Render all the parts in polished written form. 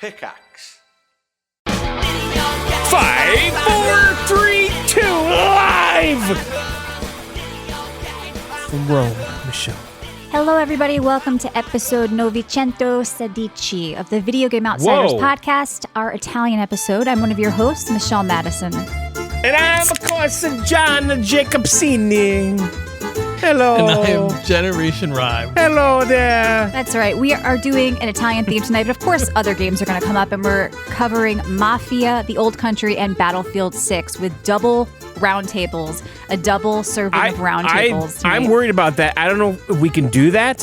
Pickaxe. 5, 4, 3, 2, live from Rome, Michelle. Hello, everybody. Welcome to episode Novecento Sedici of the Video Game Outsiders podcast, our Italian episode. I'm one of your hosts, Michelle Madison. And I'm, of course, John Jacobsini. Hello. And I am Generation Rye. Hello there. That's right. We are doing an Italian theme tonight, but of course, other games are going to come up, and we're covering Mafia, The Old Country, and Battlefield 6 with double roundtables, a double serving of roundtables. I'm worried about that. I don't know if we can do that.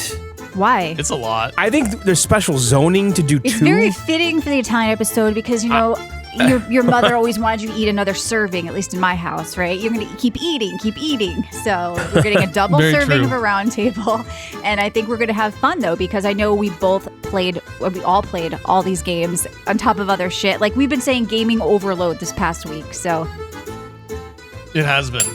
Why? It's a lot. I think there's special zoning to do It's two. very fitting for the Italian episode because, you know, your mother always wanted you to eat another serving, at least in my house, right? You're going to keep eating. So we're getting a double serving of a round table. And I think we're going to have fun, though, because I know we all played all these games on top of other shit. Like, we've been saying gaming overload this past week, so. It has been.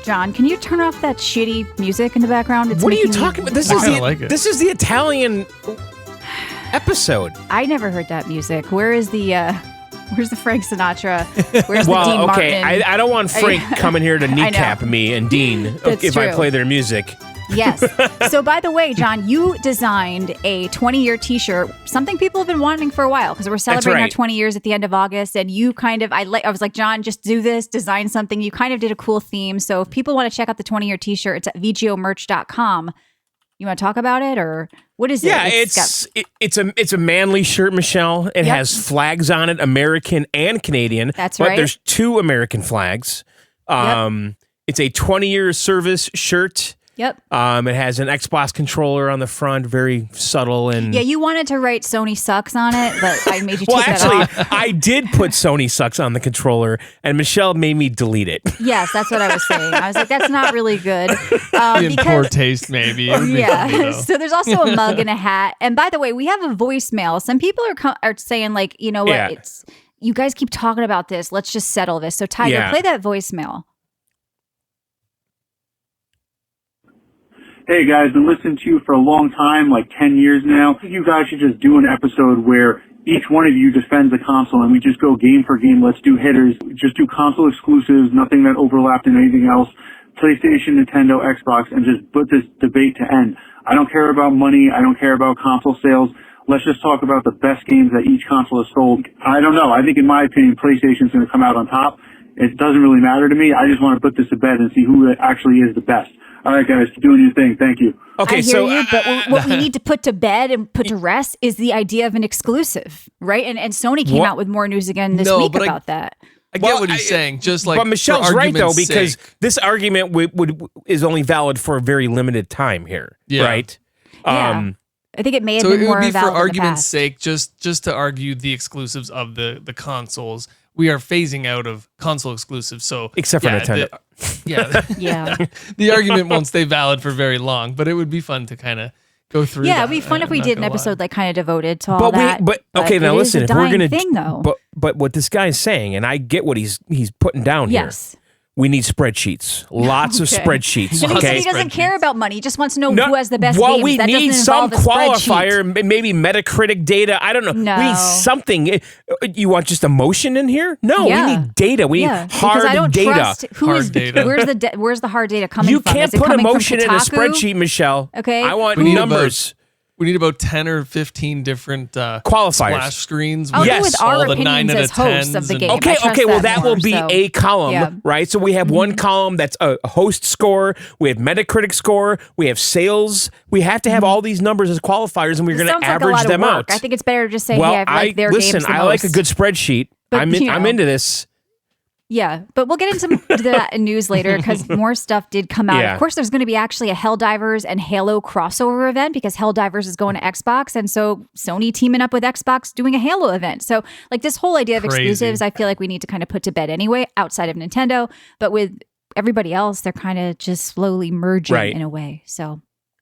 John, can you turn off that shitty music in the background? What are you talking about? This is the Italian episode. I never heard that music. Where's the Frank Sinatra? Where's the Dean okay. Martin? I don't want Frank coming here to kneecap me and Dean if true. I play their music. Yes. So, by the way, John, you designed a 20-year T-shirt, something people have been wanting for a while because we're celebrating our 20 years at the end of August. And you kind of, I was like, John, just do this, design something. You kind of did a cool theme. So, if people want to check out the 20-year T-shirt, it's at vgomerch.com. You want to talk about it, or what is it? Yeah, it's a manly shirt, Michelle. It has flags on it, American and Canadian. That's but right. There's two American flags. It's a 20-year service shirt. Yep. It has an Xbox controller on the front, very subtle and. Yeah, you wanted to write Sony sucks on it, but I made you take that off. Well, I did put Sony sucks on the controller, and Michelle made me delete it. Yes, that's what I was saying. I was like, that's not really good. In poor taste, maybe. Yeah. So there's also a mug and a hat. And by the way, we have a voicemail. Some people are saying, like, you know what? You guys keep talking about this. Let's just settle this. So Tiger, play that voicemail. Hey guys, been listening to you for a long time, like 10 years now. I think you guys should just do an episode where each one of you defends a console and we just go game for game. Let's do hitters. Just do console exclusives, nothing that overlapped in anything else. PlayStation, Nintendo, Xbox, and just put this debate to end. I don't care about money. I don't care about console sales. Let's just talk about the best games that each console has sold. I don't know. I think in my opinion, PlayStation's going to come out on top. It doesn't really matter to me. I just want to put this to bed and see who actually is the best. All right, guys, doing your thing. Thank you. Okay, I hear you, but what we need to put to bed and put to rest is the idea of an exclusive, right? And Sony came out with more news again this week about that. I get what he's saying. Just like, but Michelle's right though, because this argument is only valid for a very limited time here, right? Yeah. I think it may have been more valid. So it would be for argument's sake, just to argue the exclusives of the consoles. We are phasing out of console exclusives, so except for Nintendo. The argument won't stay valid for very long, but it would be fun to kind of go through. Yeah, it'd be fun if we did an episode like kind of devoted to all that. But okay, now listen, if we're gonna thing, though. But what this guy's saying, and I get what he's putting down here. Yes. We need spreadsheets. Lots of spreadsheets. And okay? he doesn't care about money. He just wants to know who has the best games. We that need some qualifier, maybe Metacritic data. I don't know. No. We need something. You want just emotion in here? No, we need data. We need hard I don't data. Trust data. Where's the hard data coming from? You can't put emotion in a spreadsheet, Michelle. Okay. I want numbers. We need about 10 or 15 different qualifiers. Splash screens. I'll go with our opinions as hosts of the game. Okay. Well, that will be a column, right? So we have one column that's a host score. We have Metacritic score. We have sales. We have to have all these numbers as qualifiers, and we're going to average them out. I think it's better to just say, I like their games the most. I like a good spreadsheet. I'm into this. Yeah, but we'll get into that in news later because more stuff did come out. Of course, there's going to be actually a Helldivers and Halo crossover event because Helldivers is going to Xbox, and so Sony teaming up with Xbox doing a Halo event. So, like, this whole idea of exclusives, I feel like we need to kind of put to bed anyway, outside of Nintendo. But with everybody else, they're kind of just slowly merging in a way. So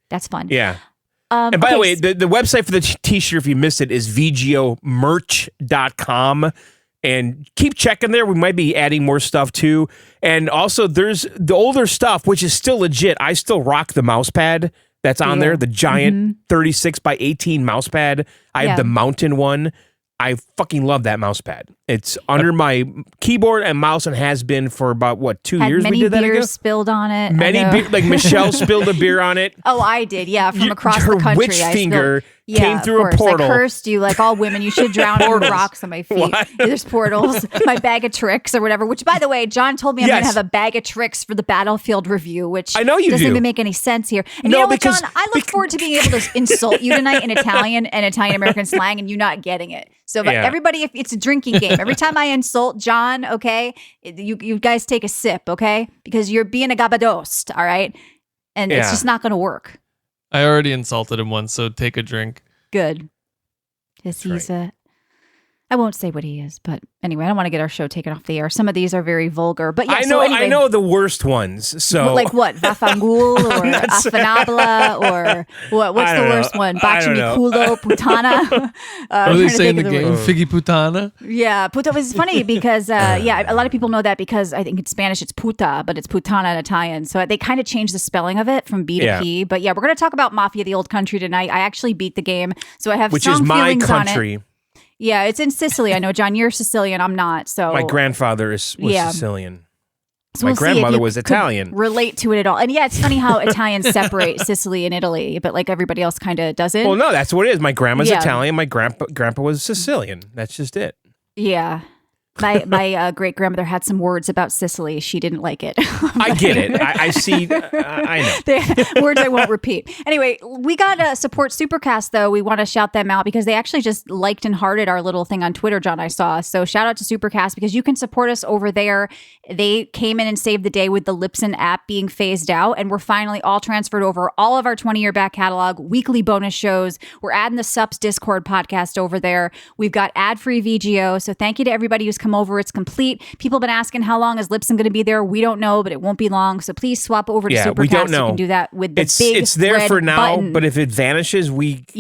that's fun. Yeah. And by the way, the website for the t-shirt, if you missed it, is vgomerch.com. And keep checking there. We might be adding more stuff too. And also there's the older stuff, which is still legit. I still rock the mouse pad that's on there, the giant 36 by 18 mouse pad. I have the mountain one. I fucking love that mouse pad. It's under my keyboard and mouse and has been for about, 2 years we did that ago? Many beers spilled on it. Like Michelle spilled a beer on it. Oh, I did. Yeah, from across her the country. witch finger came through a portal. I cursed you like all women. You should drown in rocks on my feet. What? There's portals. My bag of tricks or whatever, which by the way, John told me I'm going to have a bag of tricks for the Battlefield review, which I know you doesn't do. even make any sense here. And you know what, John? I look forward to being able to insult you tonight in Italian and Italian-American slang and you not getting it. So everybody, if it's a drinking game, every time I insult John, okay, you guys take a sip, okay? Because you're being a gabadost, all right? And it's just not going to work. I already insulted him once, so take a drink. Good. Because he's I won't say what he is, but anyway, I don't want to get our show taken off the air. Some of these are very vulgar, but yeah. I know the worst ones. So like what? Vafangul or Afanabla or what? What's the worst one? Bachimiculo, Putana. Are they saying the game? Figgy Putana? Yeah, puta was funny because a lot of people know that because I think in Spanish it's puta, but it's putana in Italian. So they kind of changed the spelling of it from B to P. But yeah, we're going to talk about Mafia the Old Country tonight. I actually beat the game, so I have strong feelings on it. Which is my country. Yeah, it's in Sicily. I know, John, you're Sicilian. I'm not. So my grandfather was Sicilian. So my grandmother was Italian. Relate to it at all. And yeah, it's funny how Italians separate Sicily and Italy, but like everybody else kind of doesn't. Well, no, that's what it is. My grandma's Italian. My grandpa was Sicilian. That's just it. Yeah. My great grandmother had some words about Sicily. She didn't like it. I get it. I see. I know. Words I won't repeat. Anyway, we got a support Supercast though. We want to shout them out because they actually just liked and hearted our little thing on Twitter, John, I saw. So shout out to Supercast because you can support us over there. They came in and saved the day with the Libsyn app being phased out. And we're finally all transferred over all of our 20-year back catalog, weekly bonus shows. We're adding the Sups Discord podcast over there. We've got ad-free VGO. So thank you to everybody who's come over. It's complete. People have been asking how long is Libsyn going to be there. We don't know, but it won't be long. So please swap over to Supercast. We don't know. You can do that with the big It's there red for now, button. but if it vanishes, it's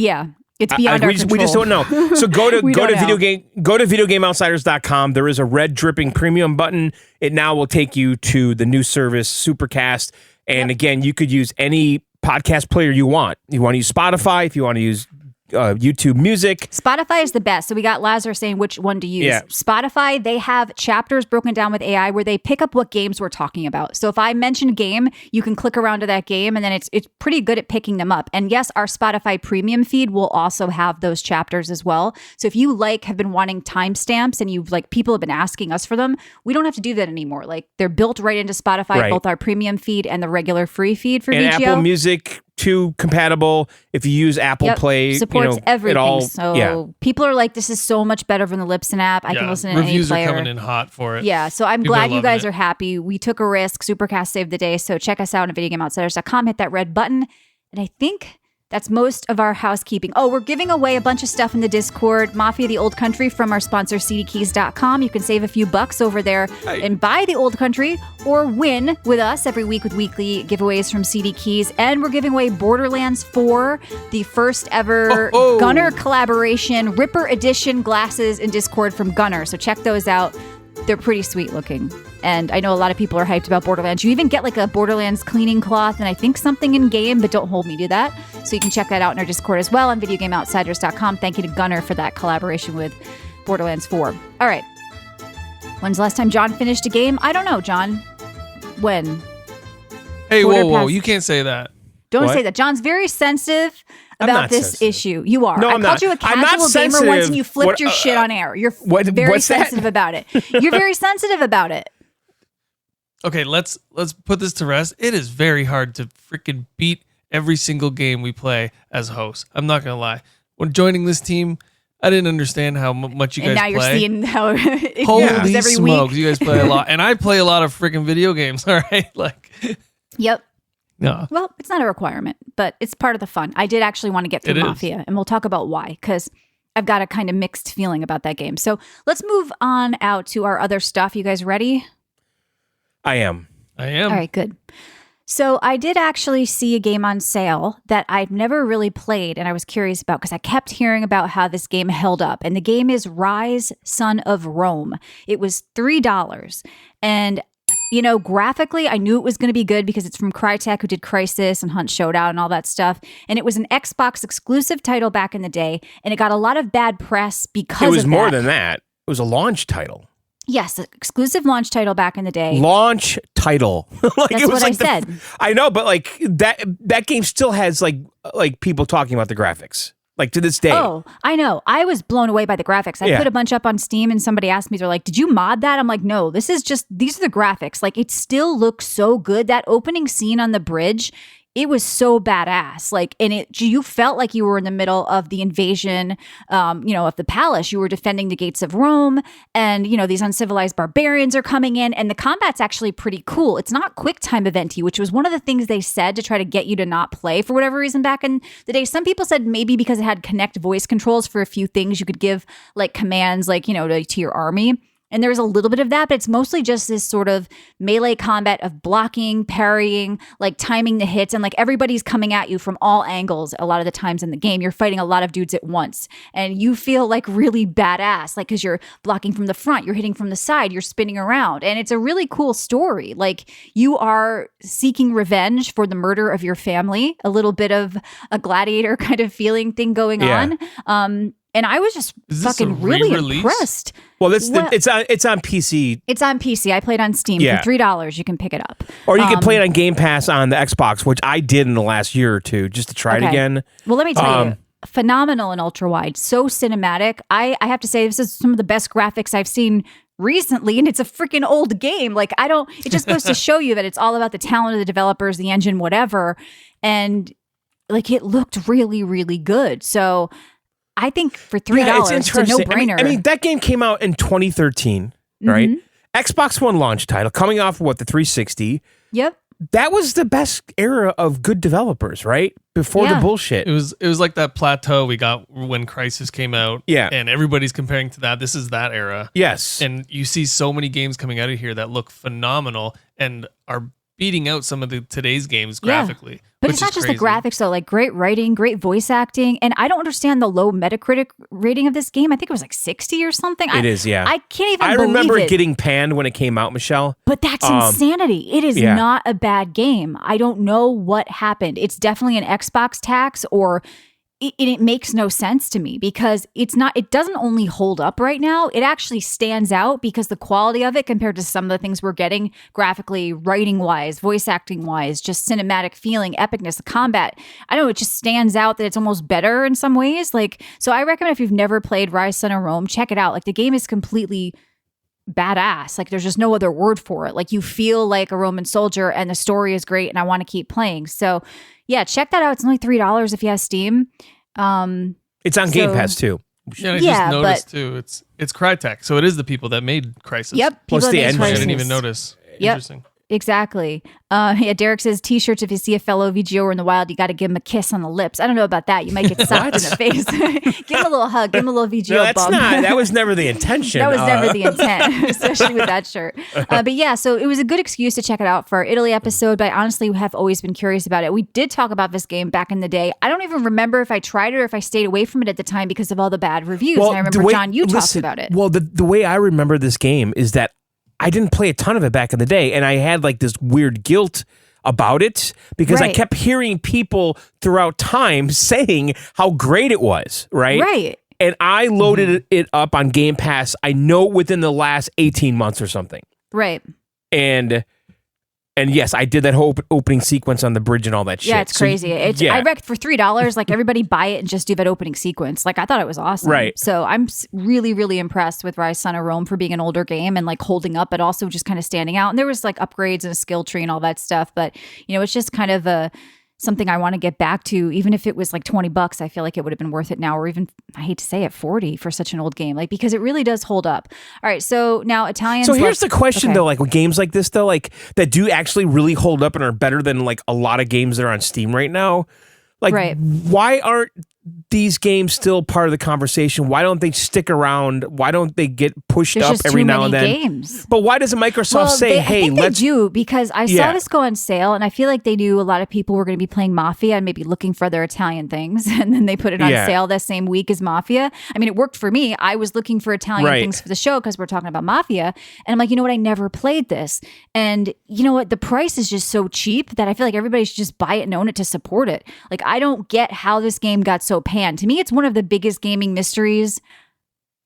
beyond our control. We just don't know. So go to videogameoutsiders.com. There is a red dripping premium button. It now will take you to the new service Supercast. And again, you could use any podcast player you want. You want to use Spotify, if you want to use YouTube Music. Spotify is the best. So we got Lazarus saying which one to use. Yeah. Spotify, they have chapters broken down with AI where they pick up what games we're talking about. So if I mention a game, you can click around to that game and then it's pretty good at picking them up. And yes, our Spotify premium feed will also have those chapters as well. So if you have been wanting timestamps and people have been asking us for them, we don't have to do that anymore. Like they're built right into Spotify, both our premium feed and the regular free feed for VGO. And Apple Music too compatible. If you use Apple Play, supports everything. People are like, this is so much better than the Libsyn app. I can listen to any player. Reviews are coming in hot for it. Yeah, so I'm glad you guys are happy. We took a risk. Supercast saved the day. So check us out at videogameoutsiders.com. Hit that red button. And I think that's most of our housekeeping. Oh, we're giving away a bunch of stuff in the Discord. Mafia the Old Country from our sponsor, cdkeys.com. You can save a few bucks over there and buy the Old Country or win with us every week with weekly giveaways from CD Keys. And we're giving away Borderlands 4, the first ever Gunner collaboration, Ripper Edition glasses in Discord from Gunner. So check those out. They're pretty sweet looking. And I know a lot of people are hyped about Borderlands. You even get like a Borderlands cleaning cloth and I think something in game, but don't hold me to that. So you can check that out in our Discord as well on videogameoutsiders.com. Thank you to Gunner for that collaboration with Borderlands 4. All right. When's the last time John finished a game? I don't know, John. When? Hey, whoa. You can't say that. Don't say that. John's very sensitive about this issue. You are. No, I called you a casual gamer once and you flipped your shit on air. You're very sensitive about it. You're very sensitive about it. Okay, let's put this to rest. It is very hard to freaking beat every single game we play as hosts. I'm not going to lie. When joining this team, I didn't understand how much you guys play. And now you're seeing how it Holy every smokes, week. You guys play a lot. And I play a lot of freaking video games, all right? Yep. No. Well, it's not a requirement, but it's part of the fun. I did actually want to get through Mafia, and we'll talk about why, because I've got a kind of mixed feeling about that game. So let's move on out to our other stuff. You guys ready? I am. All right, good. So I did actually see a game on sale that I've never really played, and I was curious about because I kept hearing about how this game held up. And the game is Ryse, Son of Rome. It was $3. And graphically, I knew it was going to be good because it's from Crytek, who did Crysis and Hunt Showdown and all that stuff. And it was an Xbox exclusive title back in the day, and it got a lot of bad press because of that. It was more than that. It was a launch title. Yes, exclusive launch title back in the day. Launch title. That's what I said. I know, but like that game still has like people talking about the graphics. Like to this day. Oh, I know. I was blown away by the graphics. I put a bunch up on Steam and somebody asked me, they're like, did you mod that? I'm like, no, these are the graphics. Like it still looks so good. That opening scene on the bridge, it was so badass. Like, and you felt like you were in the middle of the invasion, of the palace. You were defending the gates of Rome, and these uncivilized barbarians are coming in, and the combat's actually pretty cool. It's not quick time eventy, which was one of the things they said to try to get you to not play for whatever reason back in the day. Some people said maybe because it had Kinect voice controls for a few things, you could give like commands, like to your army. And there's a little bit of that, but it's mostly just this sort of melee combat of blocking, parrying, like timing the hits, and like everybody's coming at you from all angles a lot of the times in the game. You're fighting a lot of dudes at once, and you feel like really badass, like because you're blocking from the front, you're hitting from the side, you're spinning around, and it's a really cool story. Like you are seeking revenge for the murder of your family, a little bit of a gladiator kind of feeling thing going on. And I was just fucking really impressed. Well, it's on PC. It's on PC. I played on Steam for $3. You can pick it up, or you can play it on Game Pass on the Xbox, which I did in the last year or two just to try it again. Well, let me tell you, phenomenal in ultra wide, so cinematic. I have to say, this is some of the best graphics I've seen recently, and it's a freaking old game. Like it just goes to show you that it's all about the talent of the developers, the engine, whatever, and like it looked really, really good. So I think for $3, it's a no-brainer. I mean, that game came out in 2013, right? Xbox One launch title, coming off of the 360. Yep. That was the best era of good developers, right? Before the bullshit. It was like that plateau we got when Crysis came out. Yeah. And everybody's comparing to that. This is that era. Yes. And you see so many games coming out of here that look phenomenal and are beating out some of today's games graphically. But it's not just the graphics though, like great writing, great voice acting. And I don't understand the low Metacritic rating of this game. I think it was like 60 or something. It is, yeah. I can't even believe it. I remember it getting panned when it came out, Michelle. But that's insanity. It is not a bad game. I don't know what happened. It's definitely an Xbox tax, or it makes no sense to me because it doesn't only hold up right now, it actually stands out because the quality of it compared to some of the things we're getting graphically, writing wise, voice acting wise, just cinematic feeling, epicness, the combat. I don't know, it just stands out that it's almost better in some ways. Like, so I recommend if you've never played Ryse Son of Rome, check it out. Like the game is completely badass. Like there's just no other word for it. Like you feel like a Roman soldier and the story is great and I want to keep playing. So yeah, check that out. It's only $3 if you have Steam. It's on Game Pass too. Yeah, I just noticed too. It's Crytek, so it is the people that made Crysis. Yep. What's the engine? I didn't even notice. Yep. Interesting. Exactly. Derek says t-shirts. If you see a fellow VGOer in the wild, you got to give him a kiss on the lips. I don't know about that. You might get socked in the face. Give him a little hug. Give him a little VGO bump. That was never the intention. That was never the intent, especially with that shirt. But yeah, so it was a good excuse to check it out for our Italy episode. But I honestly have always been curious about it. We did talk about this game back in the day. I don't even remember if I tried it or if I stayed away from it at the time because of all the bad reviews. And I remember, John, you talked about it. Well, the way I remember this game is that I didn't play a ton of it back in the day, and I had like this weird guilt about it because I kept hearing people throughout time saying how great it was, right? Right. And I loaded it up on Game Pass, I know within the last 18 months or something. Right. And yes, I did that whole opening sequence on the bridge and all that shit. Yeah, it's crazy. I reckon for $3, like everybody buy it and just do that opening sequence. Like I thought it was awesome. Right. So I'm really, really impressed with Ryse Son of Rome for being an older game and like holding up, but also just kind of standing out. And there was like upgrades and a skill tree and all that stuff. But it's just kind of something I want to get back to. Even if it was like $20, I feel like it would have been worth it now, or even, I hate to say it, 40 for such an old game, like, because it really does hold up. All right, so now Italians. So here's the question though, like with games like this though, like that do actually really hold up and are better than like a lot of games that are on Steam right now. Like, why aren't these games still part of the conversation? Why don't they stick around? Why don't they get pushed There's up just every too now many and then? games. But why doesn't Microsoft Well, say, I "Hey, think let's"? they do, because I Yeah. saw this go on sale, and I feel like they knew a lot of people were going to be playing Mafia and maybe looking for their Italian things, and then they put it on Yeah. sale the same week as Mafia. I mean, it worked for me. I was looking for Italian Right. things for the show because we're talking about Mafia, and I'm like, you know what? I never played this, and you know what? The price is just so cheap that I feel like everybody should just buy it and own it to support it. Like, I don't get how this game got so panned. To me, it's one of the biggest gaming mysteries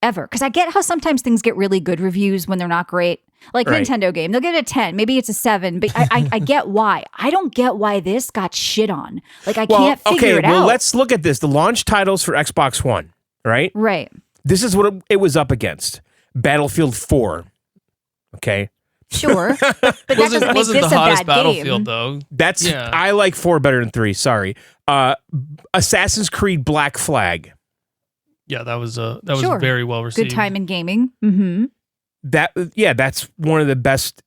ever, because I get how sometimes things get really good reviews when they're not great. Like Right. Nintendo game, they'll get it a 10, maybe it's a 7, but I get why. I don't get why this got shit on. Like, I can't figure it out. Let's look at this. The launch titles for Xbox One, right? Right. This is what it was up against. Battlefield 4. Okay. Sure. But that doesn't make wasn't this the a hottest bad Battlefield game. though. That's Yeah. I like 4 better than 3, sorry. Assassin's Creed Black Flag. Yeah, that was Sure. very well received. Good time in gaming. Mm-hmm. That's one of the best.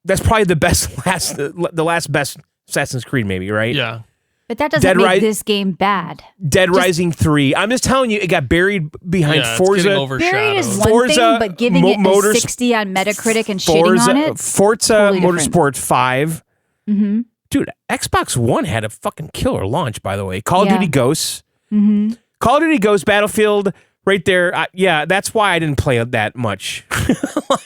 That's probably the last best Assassin's Creed, maybe, right? Yeah. But that doesn't Dead make Ri- this game bad. Dead Rising 3. I'm just telling you, it got buried behind Yeah, it's Forza. getting overshadowed. Buried is one Forza thing, but giving it a Motors- 60 on Metacritic and shitting on it. Forza totally different. Motorsport 5. Mm-hmm. Dude, Xbox One had a fucking killer launch, by the way. Call of Yeah. Duty Ghosts. Mm-hmm. Call of Duty Ghosts, Battlefield, right there. That's why I didn't play it that much. Well,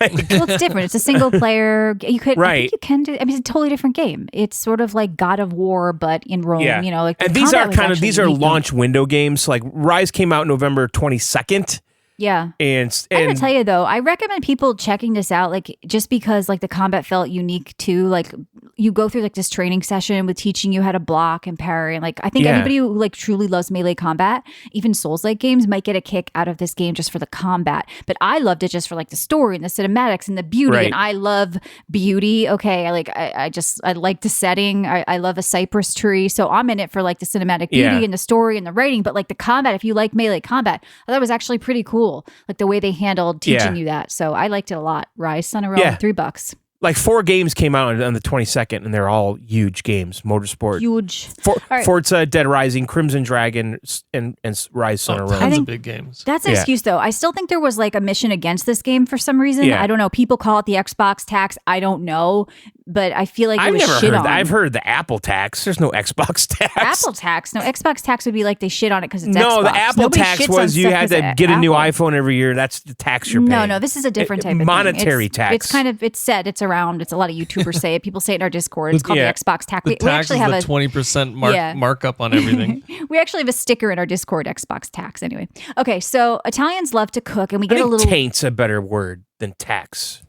it's different. It's a single player. You could, I Right. think you can do. I mean, it's a totally different game. It's sort of like God of War, but in Rome. Yeah. You know, like the And these combat are was kind of actually unique, though. launch window games. Like Ryse came out November 22nd, Yeah. and I'm gonna tell you though, I recommend people checking this out, like just because like the combat felt unique too. Like you go through like this training session with teaching you how to block and parry, and like I think Yeah. anybody who like truly loves melee combat, even Souls-like games, might get a kick out of this game just for the combat. But I loved it just for like the story and the cinematics and the beauty. Right. And I love beauty. Okay, I like the setting. I love a cypress tree, so I'm in it for like the cinematic beauty Yeah. and the story and the writing. But like the combat, if you like melee combat, I thought it was actually pretty cool. Like the way they handled teaching Yeah. you that. So I liked it a lot. Ryse on a roll, Yeah. $3. like 4 games came out on the 22nd, and they're all huge games. Motorsport, Huge. All right. Forza, Dead Rising, Crimson Dragon, and Ryse on a row. Tons think of big games. That's an Yeah. excuse though. I still think there was like a mission against this game for some reason. Yeah. I don't know. People call it the Xbox tax. I don't know. But I feel like it I've was never shit heard on. that. I've heard the Apple tax. There's no Xbox tax. Apple tax. No, Xbox tax would be like they shit on it because it's No, Xbox. the Apple Nobody tax shits on was you stuff had 'cause to of get a new Apple. iPhone every year. That's the tax you're paying. No, this is a different type of monetary thing. tax. It's kind of it's said. It's around. It's a lot of YouTubers say it. People say it in our Discord. It's called Yeah. the Xbox tax. The We tax actually is have the a 20% Yeah. markup on everything. we actually have a sticker in our Discord. Xbox tax. Anyway, okay. So Italians love to cook, and we I get a think little taint's a better word than tax.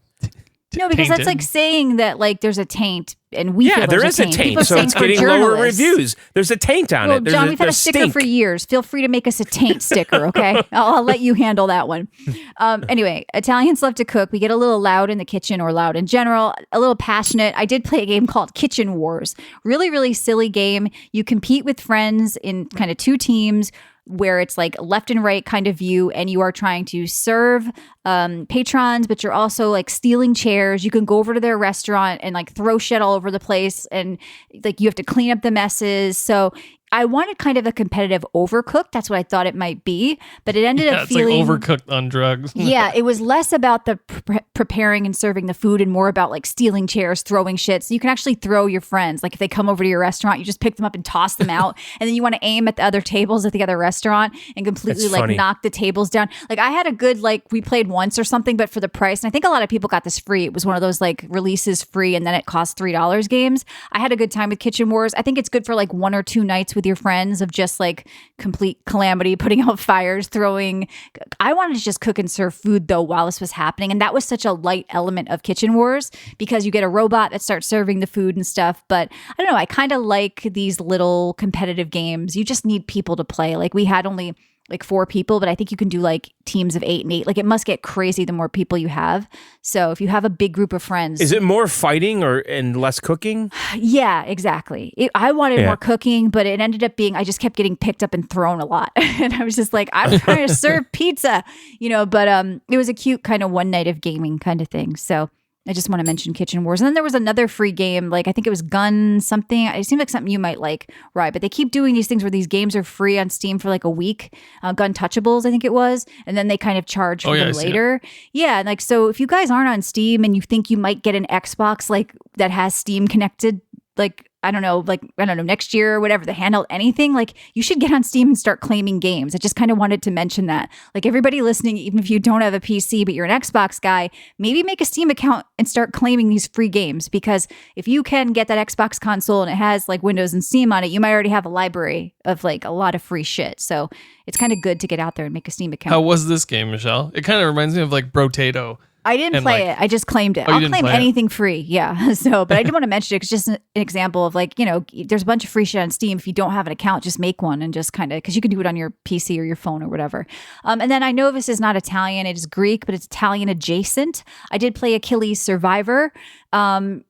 no because that's tainted. like saying that like there's a taint, and we feel Yeah, there there's is a People taint, are so saying it's for getting lower journalists. reviews. There's a taint on Well, it. There's John, we've had a there's sticker stink. for years. Feel free to make us a taint sticker, okay? I'll let you handle that one. Anyway, Italians love to cook. We get a little loud in the kitchen, or loud in general, a little passionate. I did play a game called Kitchen Wars. Really, really silly game. You compete with friends in kind of 2 teams where it's like left and right kind of view, and you are trying to serve patrons, but you're also like stealing chairs. You can go over to their restaurant and like throw shit all over the place, and like you have to clean up the messes. So I wanted kind of a competitive Overcooked. That's what I thought it might be, but it ended Yeah, up it's feeling like overcooked on drugs. yeah, it was less about the preparing and serving the food and more about like stealing chairs, throwing shit. So you can actually throw your friends. Like if they come over to your restaurant, you just pick them up and toss them out. And then you want to aim at the other tables at the other restaurant and completely That's like funny. knock the tables down. Like I had a good, like we played once or something, but for the price. And I think a lot of people got this free. It was one of those like releases free and then it cost $3 games. I had a good time with Kitchen Wars. I think it's good for like 1 or 2 nights with your friends of just like complete calamity, putting out fires, throwing. I wanted to just cook and serve food though while this was happening. And that was such a light element of Kitchen Wars because you get a robot that starts serving the food and stuff. But I don't know, I kind of like these little competitive games. You just need people to play. Like we had only like 4 people, but I think you can do like teams of 8 and 8. Like it must get crazy the more people you have. So if you have a big group of friends. Is it more fighting and less cooking? Yeah, exactly. I wanted Yeah. more cooking, but it ended up being I just kept getting picked up and thrown a lot. And I was just like, I'm trying to serve pizza, but it was a cute kind of one night of gaming kind of thing. So I just want to mention Kitchen Wars. And then there was another free game, like I think it was Gun something. It seemed like something you might like, right? But they keep doing these things where these games are free on Steam for like a week. Gun Touchables, I think it was. And then they kind of charge for them later. Yeah. And like, so if you guys aren't on Steam and you think you might get an Xbox like that has Steam connected, like, I don't know, next year or whatever, the handheld, anything, like you should get on Steam and start claiming games. I just kind of wanted to mention that. Like everybody listening, even if you don't have a PC, but you're an Xbox guy, maybe make a Steam account and start claiming these free games. Because if you can get that Xbox console and it has like Windows and Steam on it, you might already have a library of like a lot of free shit. So it's kind of good to get out there and make a Steam account. How was this game, Michelle? It kind of reminds me of like Brotato. I didn't play it. I just claimed it. I'll claim anything free. Yeah. So, but I did want to mention it. It's just an example of like, there's a bunch of free shit on Steam. If you don't have an account, just make one and just kind of, because you can do it on your PC or your phone or whatever. And then I know this is not Italian. It is Greek, but it's Italian adjacent. I did play Achilles Survivor. I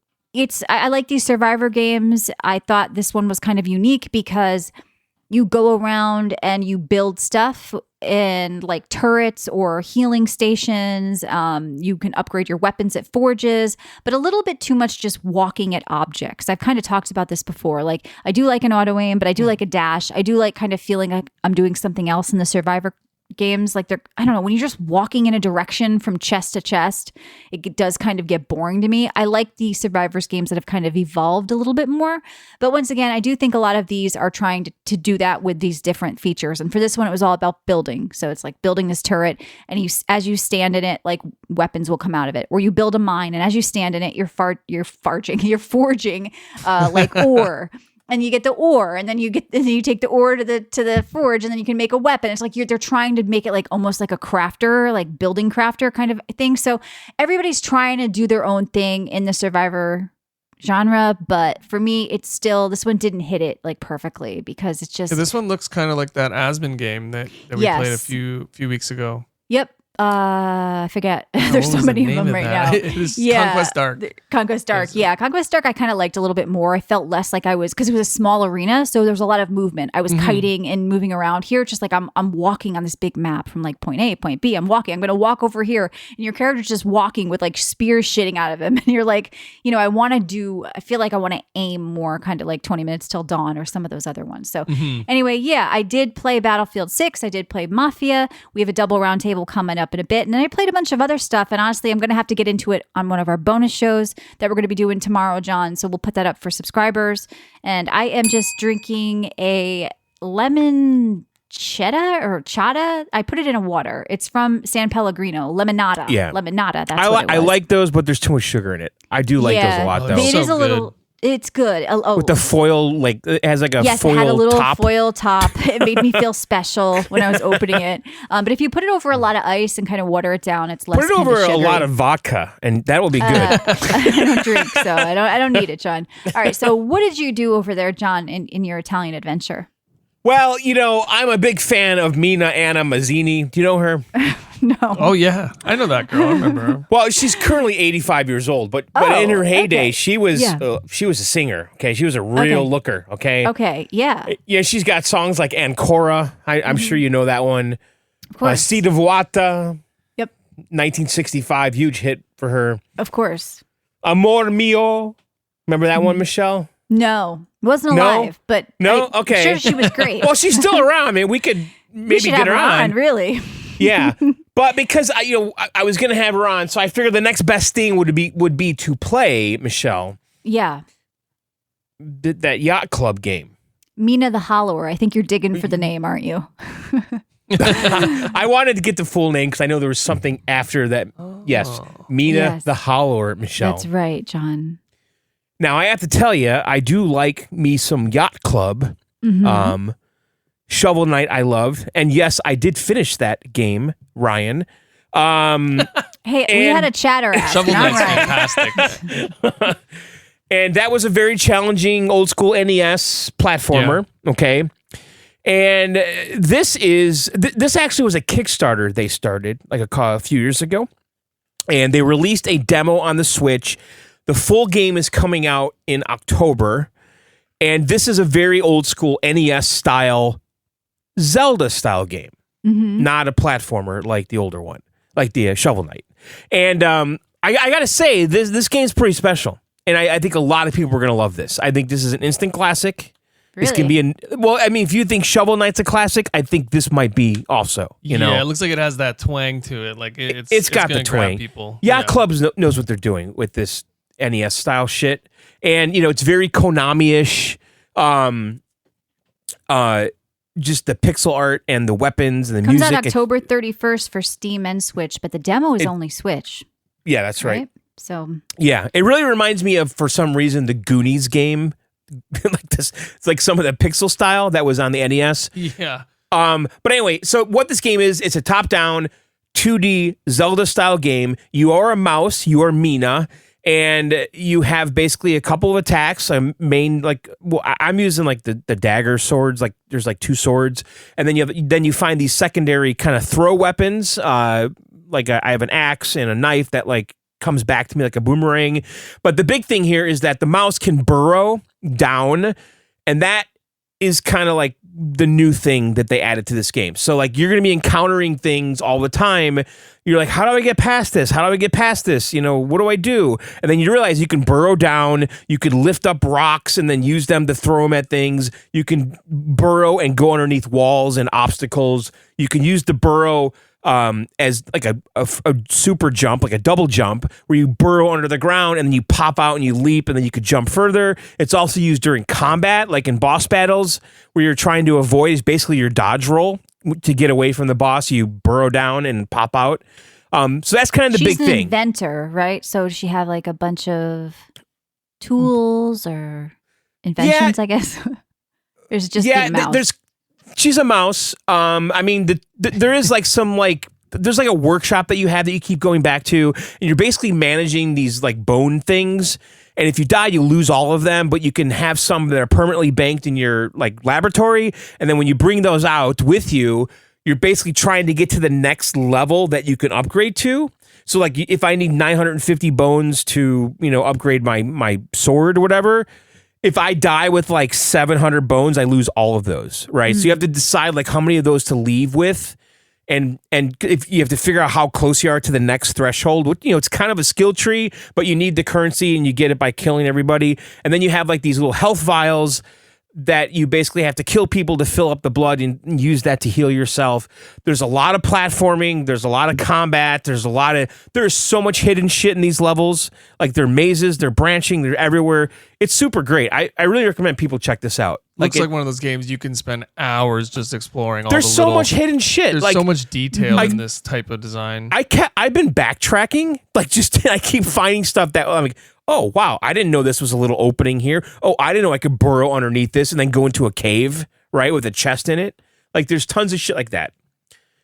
like these Survivor games. I thought this one was kind of unique because you go around and you build stuff in like turrets or healing stations. You can upgrade your weapons at forges, but a little bit too much just walking at objects. I've kind of talked about this before. Like I do like an auto aim, but I do like a dash. I do like kind of feeling like I'm doing something else in the Survivor games. Like I don't know, when you're just walking in a direction from chest to chest, it does kind of get boring to me. I like the Survivors games that have kind of evolved a little bit more. But once again, I do think a lot of these are trying to do that with these different features. And for this one, it was all about building. So it's like building this turret, and as you stand in it, like weapons will come out of it. Or you build a mine, and as you stand in it, you're forging like ore. And you get the ore, and then you take the ore to the forge, and then you can make a weapon. It's like they're trying to make it like almost like a crafter, like building crafter kind of thing. So everybody's trying to do their own thing in the Survivor genre, but for me, it's still, this one didn't hit it like perfectly because it's just. Yeah, this one looks kind of like that Asmon game that we played a few weeks ago. Yep. I forget. There's so many of them right now. Conquest Dark. Conquest Dark. Yeah. Conquest Dark I kind of liked a little bit more. I felt less like I was, because it was a small arena, so there was a lot of movement. I was kiting and moving around. Here it's just like I'm walking on this big map from like point A, point B. I'm walking. I'm going to walk over here, and your character's just walking with like spears shitting out of him. And you're like, I feel like I want to aim more, kind of like 20 minutes till dawn or some of those other ones. So anyway, yeah, I did play Battlefield 6. I did play Mafia. We have a double round table coming up in a bit, and then I played a bunch of other stuff, and honestly I'm going to have to get into it on one of our bonus shows that we're going to be doing tomorrow, John, so we'll put that up for subscribers. And I am just drinking a lemon chata. I put it in a water. It's from San Pellegrino, lemonada. Lemonada, that's what it was. I like those, but there's too much sugar in it. I do like those a lot, though. It is a little. It's good. With the foil, like it has like a foil top. Yes, it had a little foil top. It made me feel special when I was opening it. But if you put it over a lot of ice and kind of water it down, it's less. Put it over a lot of vodka, and that will be good. I don't drink, so I don't need it, John. All right. So what did you do over there, John, in your Italian adventure? Well, I'm a big fan of Mina Anna Mazzini. Do you know her? No. Oh, yeah. I know that girl. I remember her. Well, she's currently 85 years old, but in her heyday, she was a singer, okay? She was a real looker, okay? Okay, yeah. Yeah, she's got songs like Ancora. I'm sure you know that one. Of course. Si Vuota. Yep. 1965, huge hit for her. Of course. Amor Mio. Remember that one, Michelle? No. Wasn't alive, but okay. Sure she was great. Well, she's still around. I mean, we could maybe get her on. Really. Yeah, but because I was gonna have her on, so I figured the next best thing would be to play, Michelle. Yeah. That yacht club game. Mina the Hallower. I think you're digging for the name, aren't you? I wanted to get the full name because I know there was something after that. Yes, Mina the Hallower, Michelle. That's right, John. Now I have to tell you, I do like me some yacht club. Shovel Knight I loved. And yes, I did finish that game, Ryan. Hey, we had a chatter app. Shovel Knight's fantastic. And that was a very challenging old school NES platformer, okay? And this actually was a Kickstarter they started like a few years ago. And they released a demo on the Switch. The full game is coming out in October. And this is a very old school NES style Zelda style game, not a platformer like the older one, like the Shovel Knight. And I gotta say, this game's pretty special. And I think a lot of people are gonna love this. I think this is an instant classic. Really? This can be if you think Shovel Knight's a classic, I think this might be also. You know, it looks like it has that twang to it. Like it's got the twang. People. Yeah, Clubs knows what they're doing with this NES style shit, and it's very Konami-ish. Just the pixel art and the weapons and the Comes music. out October 31st for Steam and Switch, but the demo is only Switch. Yeah, that's right. So yeah, it really reminds me of, for some reason, the Goonies game. Like this, it's like some of the pixel style that was on the NES. Yeah. But anyway, so what this game is, it's a top-down 2D Zelda style game. You are a mouse, you are Mina, and you have basically a couple of attacks. I'm using like the dagger swords, like there's like 2 swords, and then you find these secondary kind of throw weapons. I have an axe and a knife that like comes back to me like a boomerang. But the big thing here is that the mouse can burrow down, and that is kind of like the new thing that they added to this game. So like you're going to be encountering things all the time. You're like, how do I get past this? How do I get past this? What do I do? And then you realize you can burrow down, you could lift up rocks and then use them to throw them at things. You can burrow and go underneath walls and obstacles. You can use the burrow as like a super jump, like a double jump, where you burrow under the ground and then you pop out and you leap and then you could jump further. It's also used during combat, like in boss battles, where you're trying to avoid basically your dodge roll to get away from the boss. You burrow down and pop out. So that's kind of the big thing. She's an inventor, right? So does she have like a bunch of tools or inventions, I guess? There's just a mouse. She's a mouse. There is like there's like a workshop that you have that you keep going back to, and you're basically managing these like bone things. And if you die, you lose all of them, but you can have some that are permanently banked in your like laboratory. And then when you bring those out with you, you're basically trying to get to the next level that you can upgrade to. So like if I need 950 bones to, upgrade my sword or whatever, if I die with like 700 bones, I lose all of those, right? So you have to decide like how many of those to leave with, and if you have to figure out how close you are to the next threshold. It's kind of a skill tree, but you need the currency and you get it by killing everybody. And then you have like these little health vials that you basically have to kill people to fill up the blood and use that to heal yourself. There's a lot of platforming. There's a lot of combat. There's so much hidden shit in these levels. Like they're mazes, they're branching, they're everywhere. It's super great. I really recommend people check this out. Looks like one of those games you can spend hours just exploring. There's so much hidden shit. There's so much detail in this type of design. I've been backtracking. I keep finding stuff that I'm like, oh, wow, I didn't know this was a little opening here. Oh, I didn't know I could burrow underneath this and then go into a cave, right, with a chest in it. Like, there's tons of shit like that.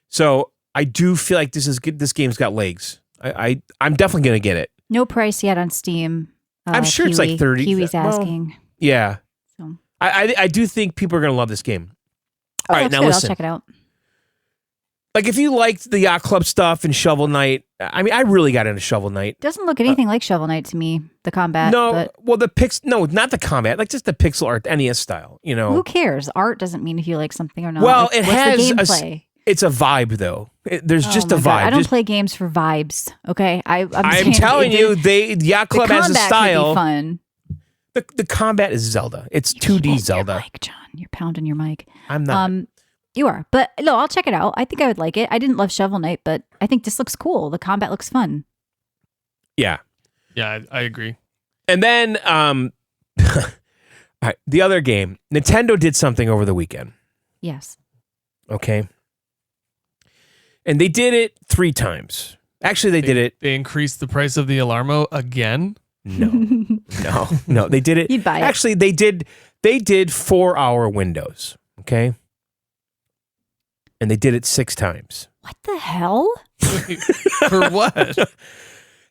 So I do feel like this game's got legs. I'm definitely going to get it. No price yet on Steam. I'm sure it's like 30. Kiwi's asking. Yeah. So. I do think people are going to love this game. All right, now good. listen. I'll check it out. Like, if you liked the Yacht Club stuff and Shovel Knight, I really got into Shovel Knight. Doesn't look anything like Shovel Knight to me, the combat. No, well, not the combat, like just the pixel art, NES style, Who cares? Art doesn't mean if you like something or not. Well, it has the gameplay. It's a vibe, though. There's just a vibe. God. I don't play games for vibes, okay? I'm telling you, Yacht Club has a style. The combat could be fun. The combat is Zelda. It's 2D Zelda. Your mic, John. You're pounding your mic. I'm not. You are. But no, I'll check it out. I think I would like it. I didn't love Shovel Knight, but I think this looks cool. The combat looks fun. Yeah. Yeah, I agree. And then all right, the other game, Nintendo did something over the weekend. Yes. Okay. And they did it 3 times. Actually, they did it. They increased the price of the Alarmo again? No. No. They did it. You'd buy it. Actually, they did 4-hour windows. Okay. And they did it 6 times. What the hell? For what?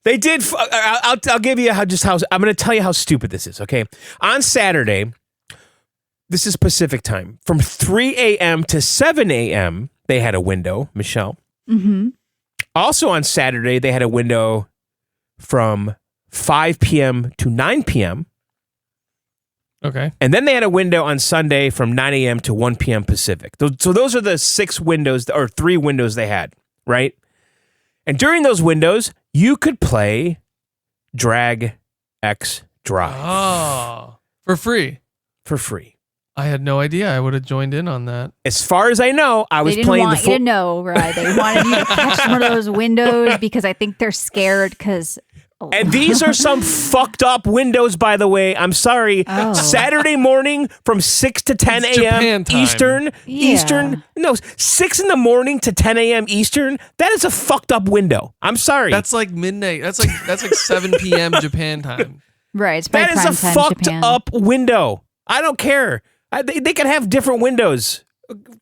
They did. I'll give you I'm going to tell you how stupid this is. Okay. On Saturday, this is Pacific time, from 3 a.m. to 7 a.m., they had a window, Michelle. Mm-hmm. Also on Saturday, they had a window from 5 p.m. to 9 p.m. Okay. And then they had a window on Sunday from 9 a.m. to 1 p.m. Pacific. So those are the 6 windows, or 3 windows they had, right? And during those windows, you could play Drag X Drive for free. For free. I had no idea. I would have joined in on that. As far as I know, I was They didn't playing want you to know, right? They wanted you to catch one of those windows because I think they're scared because. And these are some fucked up windows, by the way. I'm sorry. Oh. Saturday morning from 6 to 10 It's a.m. Japan time. Eastern. No, 6 in the morning to 10 a.m. Eastern. That is a fucked up window. I'm sorry. That's like midnight. That's like 7 p.m. Japan time. Right. It's that is a time fucked Japan. up window. I don't care. They could have different windows.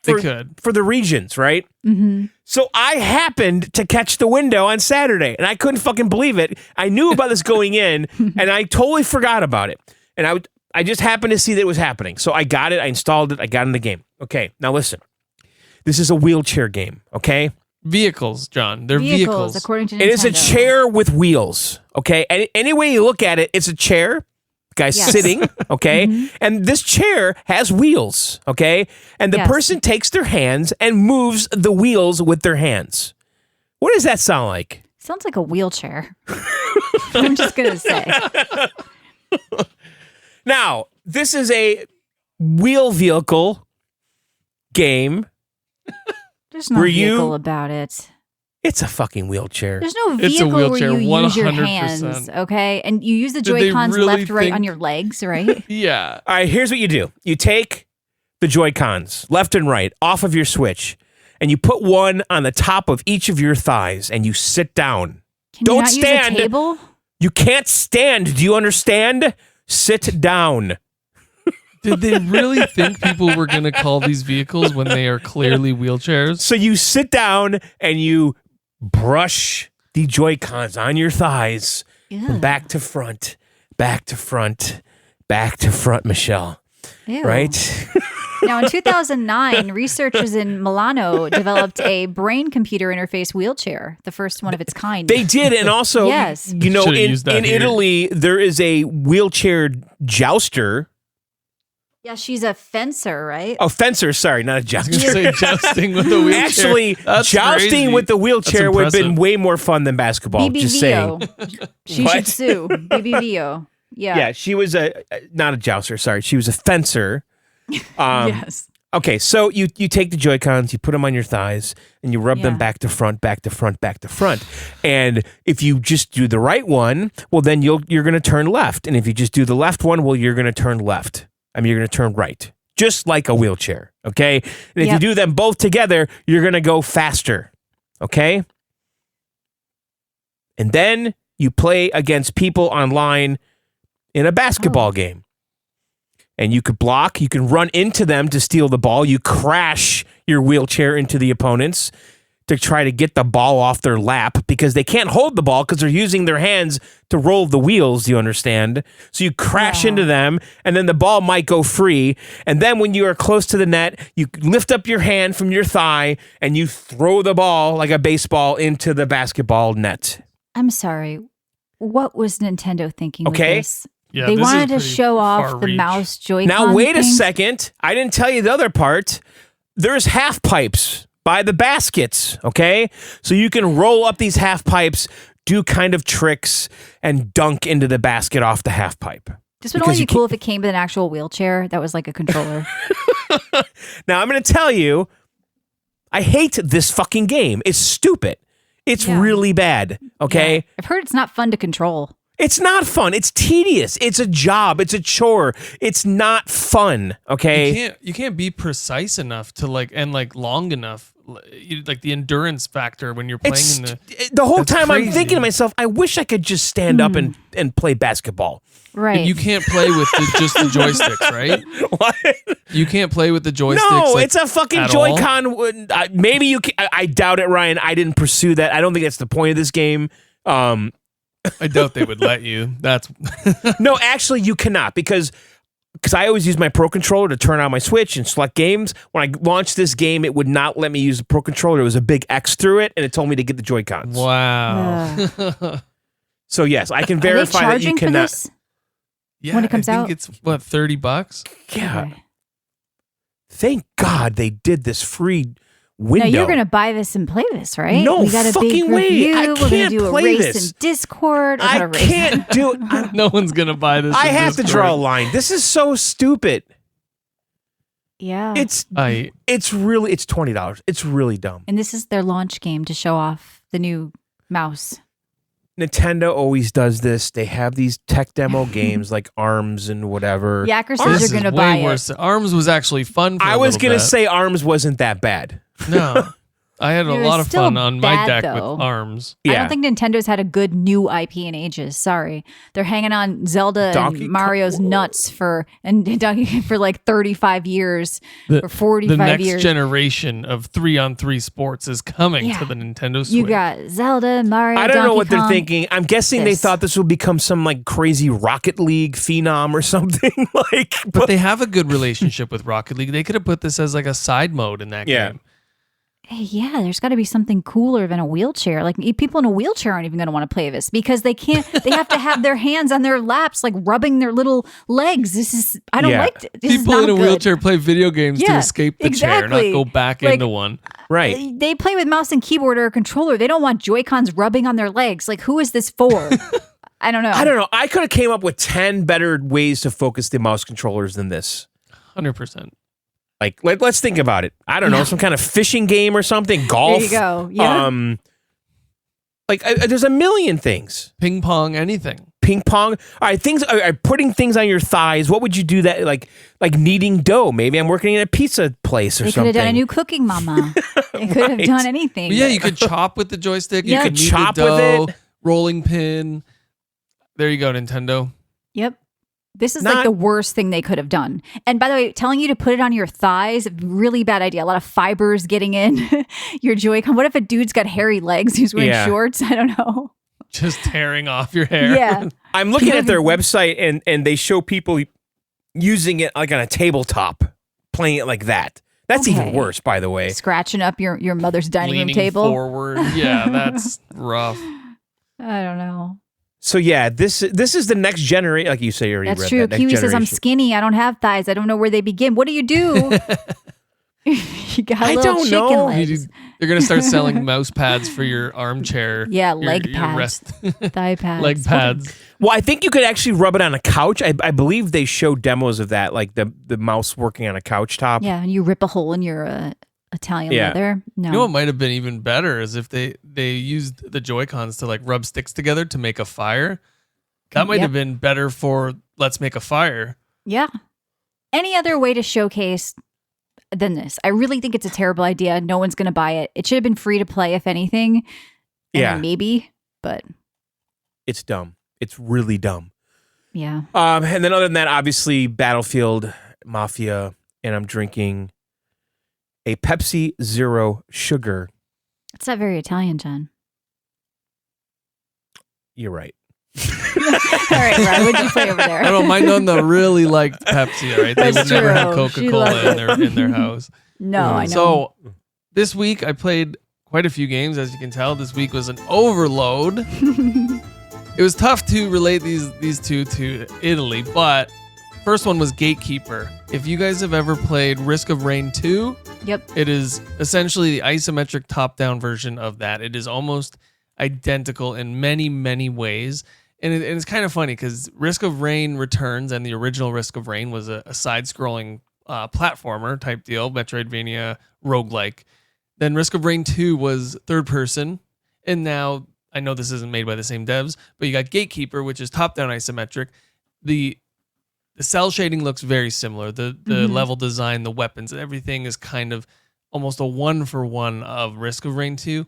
They could. For the regions, right? Mm-hmm. So I happened to catch the window on Saturday, and I couldn't fucking believe it. I knew about this going in, and I totally forgot about it. And I just happened to see that it was happening. So I got it, I installed it, I got in the game. Okay, now listen. This is a wheelchair game, okay? Vehicles, John. They're vehicles. According to Nintendo. It is a chair with wheels, okay? Any way you look at it, it's a chair. Guy's sitting, okay? Mm-hmm. And this chair has wheels, okay? And the person takes their hands and moves the wheels with their hands. What does that sound like? Sounds like a wheelchair. I'm just going to say. Now, this is a wheel vehicle game. There's no vehicle about it. It's a fucking wheelchair. There's no It's a vehicle wheelchair, where you use your 100%. hands, okay? And you use the Did they Joy-Cons really left, right think- on your legs, right? Yeah. All right, here's what you do. You take the Joy-Cons, left and right, off of your Switch, and you put one on the top of each of your thighs, and you sit down. Can Don't you not stand. use a table? You can't stand. Do you understand? Sit down. Did they really think people were going to call these vehicles when they are clearly wheelchairs? So you sit down and you brush the Joy-Cons on your thighs from back to front, back to front, back to front, Michelle. Ew. Right? Now, in 2009, researchers in Milano developed a brain-computer interface wheelchair, the first one of its kind. They did, and also, Yes. you know, Should've in used that here. Italy, there is a wheelchair jouster. Yeah, she's a fencer, right? Oh, fencer, sorry, not a I was jouster. going to say jousting with the wheelchair. Actually, That's jousting crazy. with the wheelchair That's would have been impressive. way more fun than basketball. Just saying. BBVO. She What? should sue. BBVO. Yeah. Yeah, she was not a jouster, sorry. She was a fencer. Yes. Okay, so you take the Joy-Cons, you put them on your thighs, and you rub them Yeah. back to front, back to front, back to front. And if you just do the right one, well, then you're going to turn left. And if you just do the left one, well, you're going to turn left. I mean, you're going to turn right, just like a wheelchair, okay? And if you Yep. do them both together, you're going to go faster, okay? And then you play against people online in a basketball game. And you could block, you can run into them to steal the ball. You crash your wheelchair into the opponents to try to get the ball off their lap because they can't hold the ball because they're using their hands to roll the wheels, do you understand? So you crash into them, and then the ball might go free. And then when you are close to the net, you lift up your hand from your thigh and you throw the ball like a baseball into the basketball net. I'm sorry. What was Nintendo thinking Okay. with this? Yeah, They this is wanted to pretty show off far the reach. mouse Joy-Con Now, wait a thing. second. I didn't tell you the other part. There's half pipes by the baskets, okay? So you can roll up these half pipes, do kind of tricks, and dunk into the basket off the half pipe. This would Because only you be cool if it came with an actual wheelchair that was like a controller. Now, I'm going to tell you, I hate this fucking game. It's stupid. It's Yeah. really bad, okay? Yeah. I've heard it's not fun to control. It's not fun. It's tedious. It's a job. It's a chore. It's not fun, okay? You can't be precise enough to and long enough, like the endurance factor when you're playing It's in the whole that's time I'm crazy. thinking to myself, I wish I could just stand up and play basketball. Right. You can't play with just the joysticks, right? What? You can't play with the joysticks. No, like, it's a fucking at all? Joy-Con. Maybe you can. I doubt it, Ryan. I didn't pursue that. I don't think that's the point of this game. I doubt they would let you. That's No, actually, you cannot because I always use my Pro Controller to turn on my Switch and select games. When I launched this game, it would not let me use the Pro Controller. There was a big X through it, and it told me to get the Joy-Cons. wow. So, yes, I can Are they verify that you charging for cannot. this? Yeah, When it comes I think out? it's what, $30? Yeah. Okay. Thank God they did this free window. Now you're gonna buy this and play this, right? No we got a fucking big way. review. I We're gonna can't do a play race this. in Discord. I can't do it. No one's gonna buy this. I in have to Discord. draw a line. This is so stupid. Yeah. It's $20. It's really dumb. And this is their launch game to show off the new mouse. Nintendo always does this. They have these tech demo games like ARMS and whatever. Yacker This says is you're gonna way buy worse. it. ARMS was actually fun. For I a was little gonna bit. say ARMS wasn't that bad. No, I had a It was lot of still fun on my bad, deck though. with ARMS. I Yeah. don't think Nintendo's had a good new IP in ages. Sorry, they're hanging on Zelda Donkey and Mario's Kong- nuts for like 35 years or 45 The next years. generation of 3-on-3 sports is coming Yeah. to the Nintendo Switch. You got Zelda, Mario. I don't know Donkey what they're Kong. thinking. I'm guessing they This. thought this would become some like crazy Rocket League phenom or something. But they have a good relationship with Rocket League. They could have put this as like a side mode in that Yeah. game. Hey, yeah, there's got to be something cooler than a wheelchair. Like people in a wheelchair aren't even going to want to play this because they can't. They have to have their hands on their laps, like rubbing their little legs. This is. I don't Yeah. like. This is People not in a good. wheelchair play video games to Yeah, escape the chair, exactly. not go back Like, into one. Right. They play with mouse and keyboard or a controller. They don't want Joy-Cons rubbing on their legs. Like, who is this for? I don't know. I don't know. I could have came up with 10 better ways to focus the mouse controllers than this. 100%. Like, let's think about it. I don't know, some kind of fishing game or something, golf. There you go. Yeah. There's a million things. Ping pong, anything. Ping pong. All right, things are putting things on your thighs. What would you do that like kneading dough? Maybe I'm working in a pizza place or They could something. have done a new cooking mama. They could have Right. done anything. But yeah, you could chop with the joystick. Yeah. You could You could knead chop the with dough, it. rolling pin. There you go, Nintendo. Yep. This is Not- like the worst thing they could have done. And by the way, telling you to put it on your thighs, really bad idea. A lot of fibers getting in your Joy-Con. What if a dude's got hairy legs who's wearing Yeah. shorts? I don't know. Just tearing off your hair. Yeah. I'm looking at their website and they show people using it like on a tabletop, playing it like that. That's even Okay. worse, by the way. Scratching up your mother's dining room Leaning table. forward. Yeah, that's rough. I don't know. So yeah, this is the next generation. Like you say, you already That's read true. that. Next Kiwi says, I'm generation. skinny. I don't have thighs. I don't know where they begin. What do you do? You got I little don't chicken know. legs. They're gonna start selling mouse pads for your armchair. Yeah, your- leg your pads. rest- Thigh pads. leg pads. Well, I think you could actually rub it on a couch. I believe they show demos of that, like the mouse working on a couch top. Yeah, and you rip a hole in your Italian Yeah. leather. No. You know what might have been even better is if they used the Joy-Cons to like rub sticks together to make a fire. That might Yep. have been better for let's make a fire. Yeah. Any other way to showcase than this? I really think it's a terrible idea. No one's going to buy it. It should have been free to play, if anything. And Yeah. then maybe, but It's dumb. It's really dumb. yeah. And then other than that, obviously Battlefield, Mafia, and I'm drinking a Pepsi Zero Sugar. It's not very Italian, John. You're right. All right, Ryan, what'd you play over there? I don't know. My nonna really liked Pepsi. Right? They That's would never have true. She Coca-Cola loves in their house. No, I know. So this week I played quite a few games. As you can tell, this week was an overload. It was tough to relate these two to Italy, but first one was Gatekeeper. If you guys have ever played Risk of Rain 2, Yep. it is essentially the isometric top-down version of that. It is almost identical in many, many ways. And it's kind of funny because Risk of Rain Returns and the original Risk of Rain was a side-scrolling platformer type deal, Metroidvania roguelike. Then Risk of Rain 2 was third person. And now, I know this isn't made by the same devs, but you got Gatekeeper, which is top-down isometric. The cell shading looks very similar. The level design, the weapons, everything is kind of almost a one-for-one of Risk of Rain 2.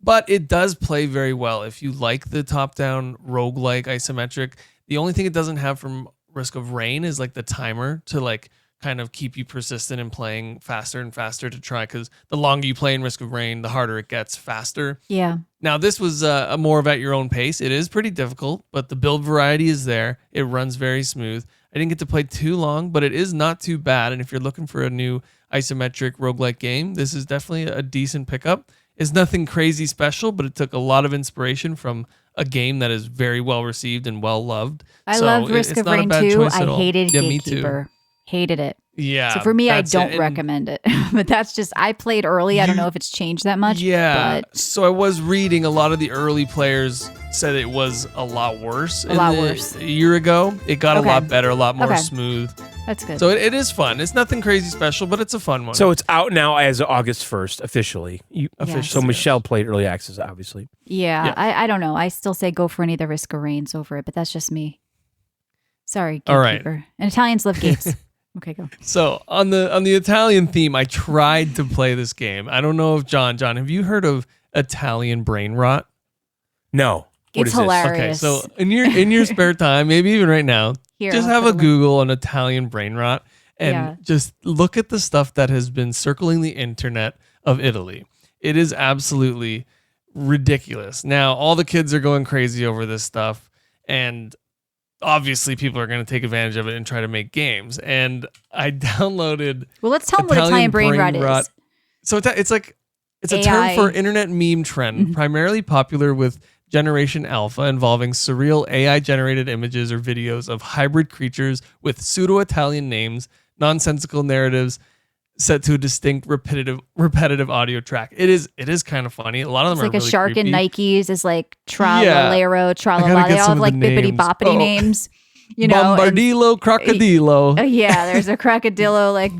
But it does play very well. If you like the top-down roguelike isometric, the only thing it doesn't have from Risk of Rain is like the timer to like kind of keep you persistent in playing faster and faster to try, because the longer you play in Risk of Rain, the harder it gets faster. Yeah. Now, this was a more of at your own pace. It is pretty difficult, but the build variety is there. It runs very smooth. I didn't get to play too long, but it is not too bad. And if you're looking for a new isometric roguelike game, this is definitely a decent pickup. It's nothing crazy special, but it took a lot of inspiration from a game that is very well received and well loved. I So love Risk it's of not a Rain bad 2. choice I at all. hated Yeah, me too. Gatekeeper. Hated it. Yeah. So for me, I that's don't it. recommend it. But that's just, I played early. I don't know if it's changed that much. Yeah. But So I was reading a lot of the early players said it was a lot worse. A year ago. It got a lot better, a lot more smooth. That's good. So it is fun. It's nothing crazy special, but it's a fun one. So it's out now as of August 1st, officially. Officially, So Michelle played early access, obviously. Yeah. I don't know. I still say go for any of the Risk of Rains over it, but that's just me. Sorry, All right. Gatekeeper. And Italians love gates. Okay, go. So on the Italian theme, I tried to play this game. I don't know if John, have you heard of Italian brain rot? No. What It's is this? hilarious. Okay, so in your spare time, maybe even right now, Here, just I'll have put a a link. Google on Italian brain rot and Yeah. just look at the stuff that has been circling the internet of Italy. It is absolutely ridiculous. Now, all the kids are going crazy over this stuff, and obviously people are going to take advantage of it and try to make games. And I downloaded Well, let's tell them what Italian brain rot is. So it's a term AI. for internet meme trend, primarily popular with Generation Alpha, involving surreal AI-generated images or videos of hybrid creatures with pseudo-Italian names, nonsensical narratives set to a distinct repetitive audio track. It is kind of funny. A lot of them It's are like a really shark creepy. in Nikes is like Tralero, Tralala. They all have like bippity boppity names. You know, Bombardillo, Crocodilo. yeah, there's a crocodilo like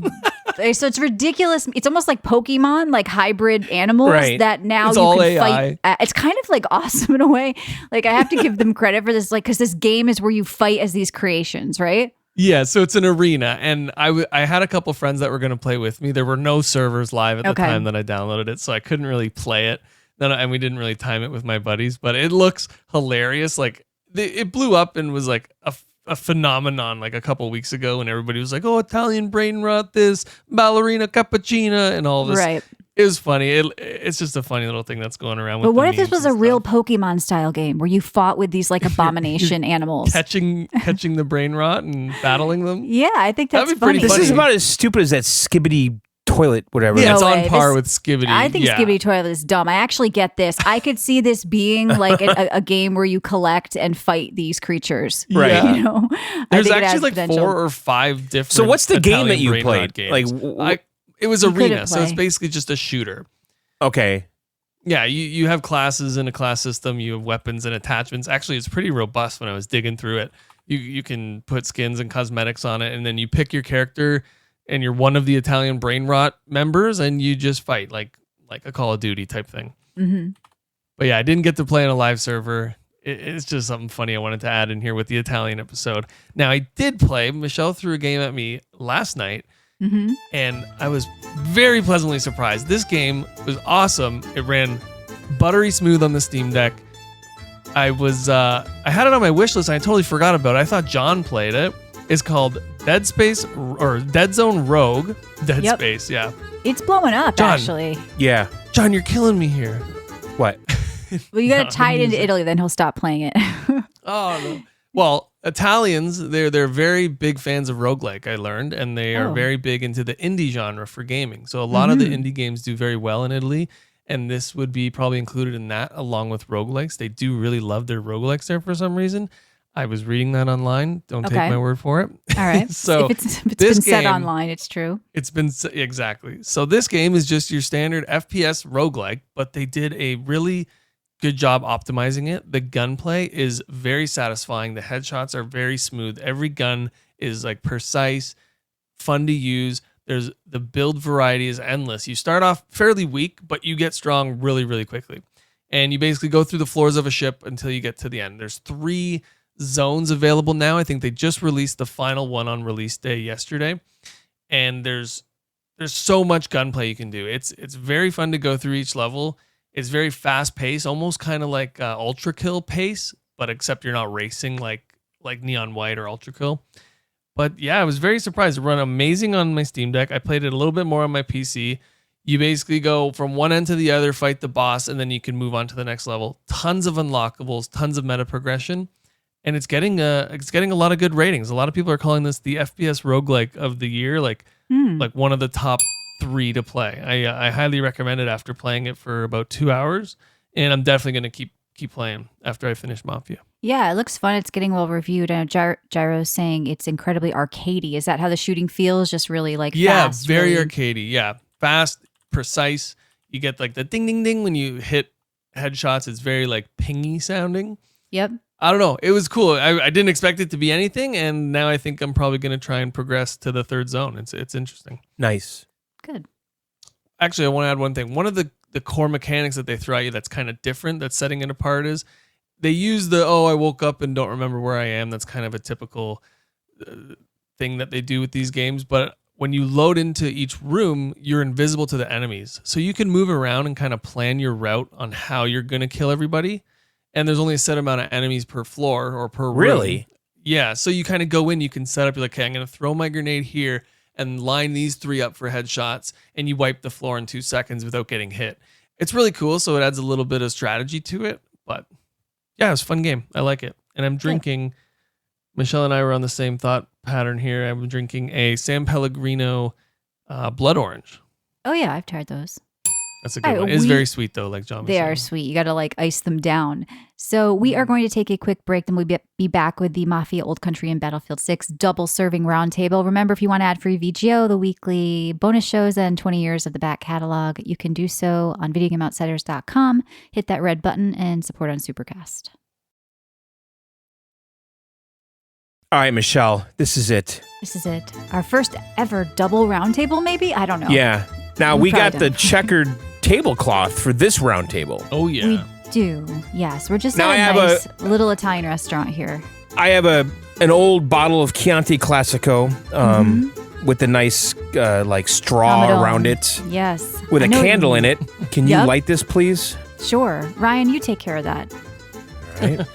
so it's ridiculous. It's almost like Pokemon, like hybrid animals that now It's you all can AI. fight. It's kind of like awesome in a way. Like I have to give them credit for this, like because this game is where you fight as these creations, right? Yeah, so it's an arena, and I had a couple friends that were going to play with me. There were no servers live at the time that I downloaded it, so I couldn't really play it. And we didn't really time it with my buddies, but it looks hilarious. Like it blew up and was like a phenomenon like a couple weeks ago, and everybody was like, "Oh, Italian brain rot, this ballerina cappuccina," and all this. Right. It was funny. It's just a funny little thing that's going around. But with what the if this memes was a and real stuff. Pokemon style game where you fought with these like abomination animals? catching the brain rot and battling them? Yeah, I think that's That'd be pretty funny. This is funny. about as stupid as that skibbity toilet, whatever. Yeah, No it's way. on par This- with Skibbity. I think Skibbity Toilet is dumb. I actually get this. I could see this being like a game where you collect and fight these creatures. Right. Yeah. You know, I There's think it has actually like potential. 4 or 5 different. So what's the game Italian that you brain played? rot games. Like, it was You arena, couldn't so it's play. basically just a shooter. okay. Yeah, you have classes in a class system. You have weapons and attachments. Actually, it's pretty robust. When I was digging through it, you can put skins and cosmetics on it, and then you pick your character, and you're one of the Italian brain rot members, and you just fight like a Call of Duty type thing. Mhm. But yeah, I didn't get to play on a live server. It's just something funny I wanted to add in here with the Italian episode. Now, I did play. Michelle threw a game at me last night, Mhm. and I was very pleasantly surprised. This game was awesome. It ran buttery smooth on the Steam Deck. I had it on my wish list, and I totally forgot about it. I thought John played it. It's called Deadzone Rogue. Dead Yep. Space, yeah. It's blowing up, John. actually. Yeah. John, you're killing me here. What? Well, you got to No, tie it into music. Italy, then he'll stop playing it. Oh no. Well, Italians, they're very big fans of roguelike, I learned, and they are Oh. very big into the indie genre for gaming. So a lot of the indie games do very well in Italy, and this would be probably included in that along with roguelikes. They do really love their roguelikes there for some reason. I was reading that online. Don't take Okay. my word for it. All right. So if it's this been said game- online, it's true. It's been exactly. So this game is just your standard FPS roguelike, but they did a really good job optimizing it. The gunplay is very satisfying. The headshots are very smooth. Every gun is like precise, fun to use. There's the build variety is endless. You start off fairly weak, but you get strong really, really quickly. And you basically go through the floors of a ship until you get to the end. There's 3 zones available now. I think they just released the final one on release day yesterday. And there's so much gunplay you can do. It's very fun to go through each level. It's very fast paced, almost kind of like Ultra Kill pace, but except you're not racing like Neon White or Ultra Kill. But yeah, I was very surprised. It run amazing on my Steam Deck. I played it a little bit more on my PC. You basically go from one end to the other, fight the boss, and then you can move on to the next level. Tons of unlockables, tons of meta progression, and it's getting a lot of good ratings. A lot of people are calling this the FPS roguelike of the year, like one of the top 3 to play. I highly recommend it after playing it for about 2 hours, and I'm definitely going to keep playing after I finish Mafia. Yeah, it looks fun. It's getting well reviewed. And Gyro's saying it's incredibly arcadey. Is that how the shooting feels? Just really like fast? Yeah, very really... arcadey. Yeah, fast, precise. You get like the ding, ding, ding when you hit headshots. It's very like pingy sounding. Yep. I don't know. It was cool. I didn't expect it to be anything, and now I think I'm probably going to try and progress to the third zone. It's interesting. Nice. Good. Actually, I want to add one thing. One of the core mechanics that they throw at you that's kind of different, that's setting it apart, is they use I woke up and don't remember where I am. That's kind of a typical thing that they do with these games. But when you load into each room, you're invisible to the enemies. So you can move around and kind of plan your route on how you're going to kill everybody. And there's only a set amount of enemies per floor or per room. Really? Yeah. So you kind of go in, you can set up, you're like, okay, I'm going to throw my grenade here and line these 3 up for headshots. And you wipe the floor in 2 seconds without getting hit. It's really cool. So it adds a little bit of strategy to it. But yeah, it's a fun game. I like it. And I'm drinking, Michelle and I were on the same thought pattern here. I'm drinking a San Pellegrino Blood Orange. Oh, yeah, I've tried those. That's a good one. It's very sweet, though, like John was saying. They are sweet. You got to like ice them down. So we are going to take a quick break. Then we'll be back with the Mafia Old Country and Battlefield 6 double serving roundtable. Remember, if you want to add free VGO, the weekly bonus shows, and 20 years of the back catalog, you can do so on videogameoutsiders.com. Hit that red button and support on Supercast. All right, Michelle, this is it. This is it. Our first ever double roundtable, maybe? I don't know. Yeah. Now, we got the checkered tablecloth for this round table. Oh, yeah. We do. Yes. We're just now at a nice little Italian restaurant here. I have an old bottle of Chianti Classico with a nice like straw around it. Yes. With a candle in it. Can you light this, please? Sure. Ryan, you take care of that. All right.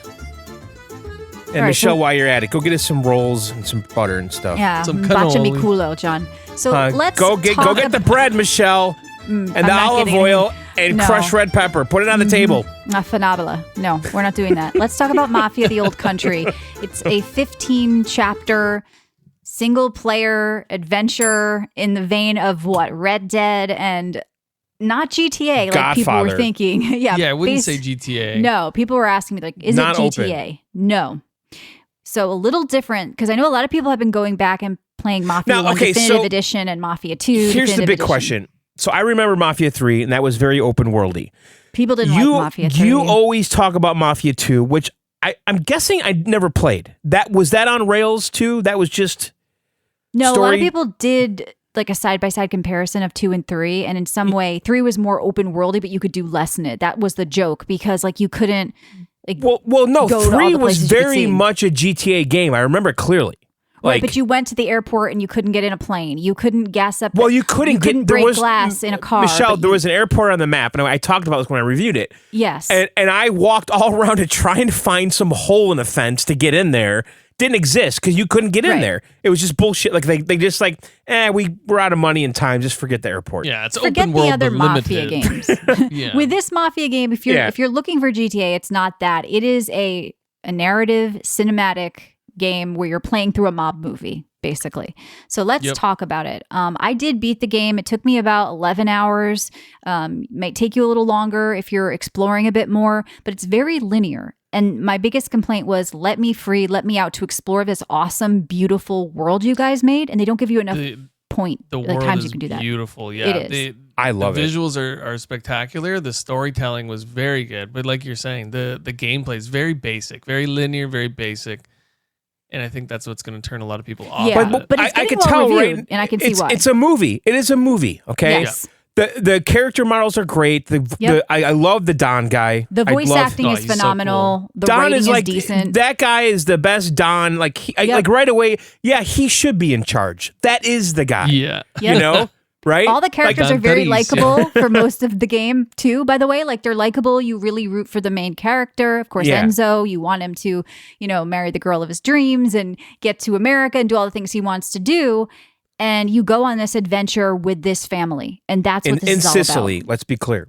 And Michelle, while you're at it, go get us some rolls and some butter and stuff. Yeah, some bacia mi culo, John. So let's go get the bread, Michelle, and the olive oil and crushed red pepper. Put it on the table. Phenomenal. No, we're not doing that. Let's talk about Mafia: The Old Country. It's a 15-chapter single-player adventure in the vein of what Red Dead and not GTA, like people were thinking. Yeah, I wouldn't say GTA. No, people were asking me like, is not it GTA? Open. No. So a little different, because I know a lot of people have been going back and playing Mafia 1 Definitive Edition and Mafia 2 Here's the big question. So I remember Mafia 3, and that was very open worldy. People didn't like Mafia 3. You always talk about Mafia 2, which I'm guessing I never played. Was that on rails too? That was just No, story? A lot of people did like a side-by-side comparison of 2 and 3, and in some way 3 was more open worldy, but you could do less in it. That was the joke, because like you couldn't like no, 3 was very much a GTA game. I remember it clearly. Right, but you went to the airport and you couldn't get in a plane. You couldn't gas up. Well, you couldn't break glass in a car. Michelle, there was an airport on the map, and I talked about this when I reviewed it. Yes. And I walked all around it trying to find some hole in the fence to get in there. Didn't exist because you couldn't get in there. It was just bullshit. Like they just like, we're out of money and time. Just forget the airport. Yeah, it's forget open world, the other but Mafia limited. games. With this Mafia game, if you're looking for GTA, it's not that. It is a narrative cinematic game where you're playing through a mob movie, basically. So let's talk about it. I did beat the game. It took me about 11 hours. Might take you a little longer if you're exploring a bit more, but it's very linear. And my biggest complaint was, let me out to explore this awesome, beautiful world you guys made, and they don't give you enough the world times is you can do that. Beautiful. Yeah, it is. I love it. The visuals are spectacular. The storytelling was very good, but like you're saying, the gameplay is very basic, very linear, very basic. And I think that's what's going to turn a lot of people off. Yeah, but it's I can tell, right? And I can see why. It's a movie. It is a movie. Okay. Yes. The character models are great. I love the Don guy. The voice acting is phenomenal. So cool. The Don is like decent. That guy is the best Don. Like like right away. Yeah, he should be in charge. That is the guy. Yeah. You know. Right? All the characters are very likable for most of the game, too, by the way. Like, they're likable. You really root for the main character. Of course, Enzo, you want him to, marry the girl of his dreams and get to America and do all the things he wants to do. And you go on this adventure with this family. And that's what this is all about. In Sicily, let's be clear.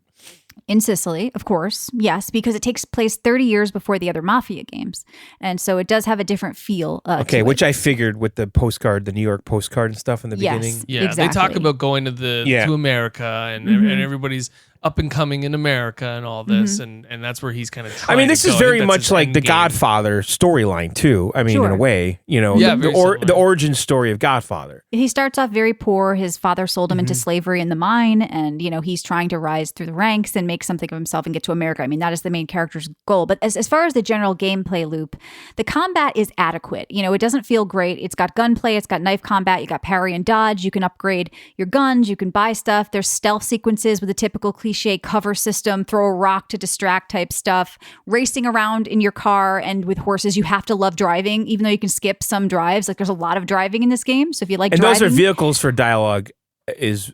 In Sicily, of course. Yes, because it takes place 30 years before the other Mafia games. And so it does have a different feel. Which I figured with the postcard, the New York postcard and stuff in the beginning. Yeah, exactly. They talk about going to to America and everybody's up and coming in America and all this, and that's where he's kind of. I mean, this is very much like the Godfather storyline too. I mean, in a way, the origin story of Godfather. He starts off very poor. His father sold him into slavery in the mine, and he's trying to rise through the ranks and make something of himself and get to America. I mean, that is the main character's goal. But as far as the general gameplay loop, the combat is adequate. It doesn't feel great. It's got gunplay. It's got knife combat. You got parry and dodge. You can upgrade your guns. You can buy stuff. There's stealth sequences with a typical cliche cover system, throw a rock to distract type stuff, racing around in your car, and with horses. You have to love driving, even though you can skip some drives. Like, there's a lot of driving in this game. So if you like and driving, those are vehicles for dialogue is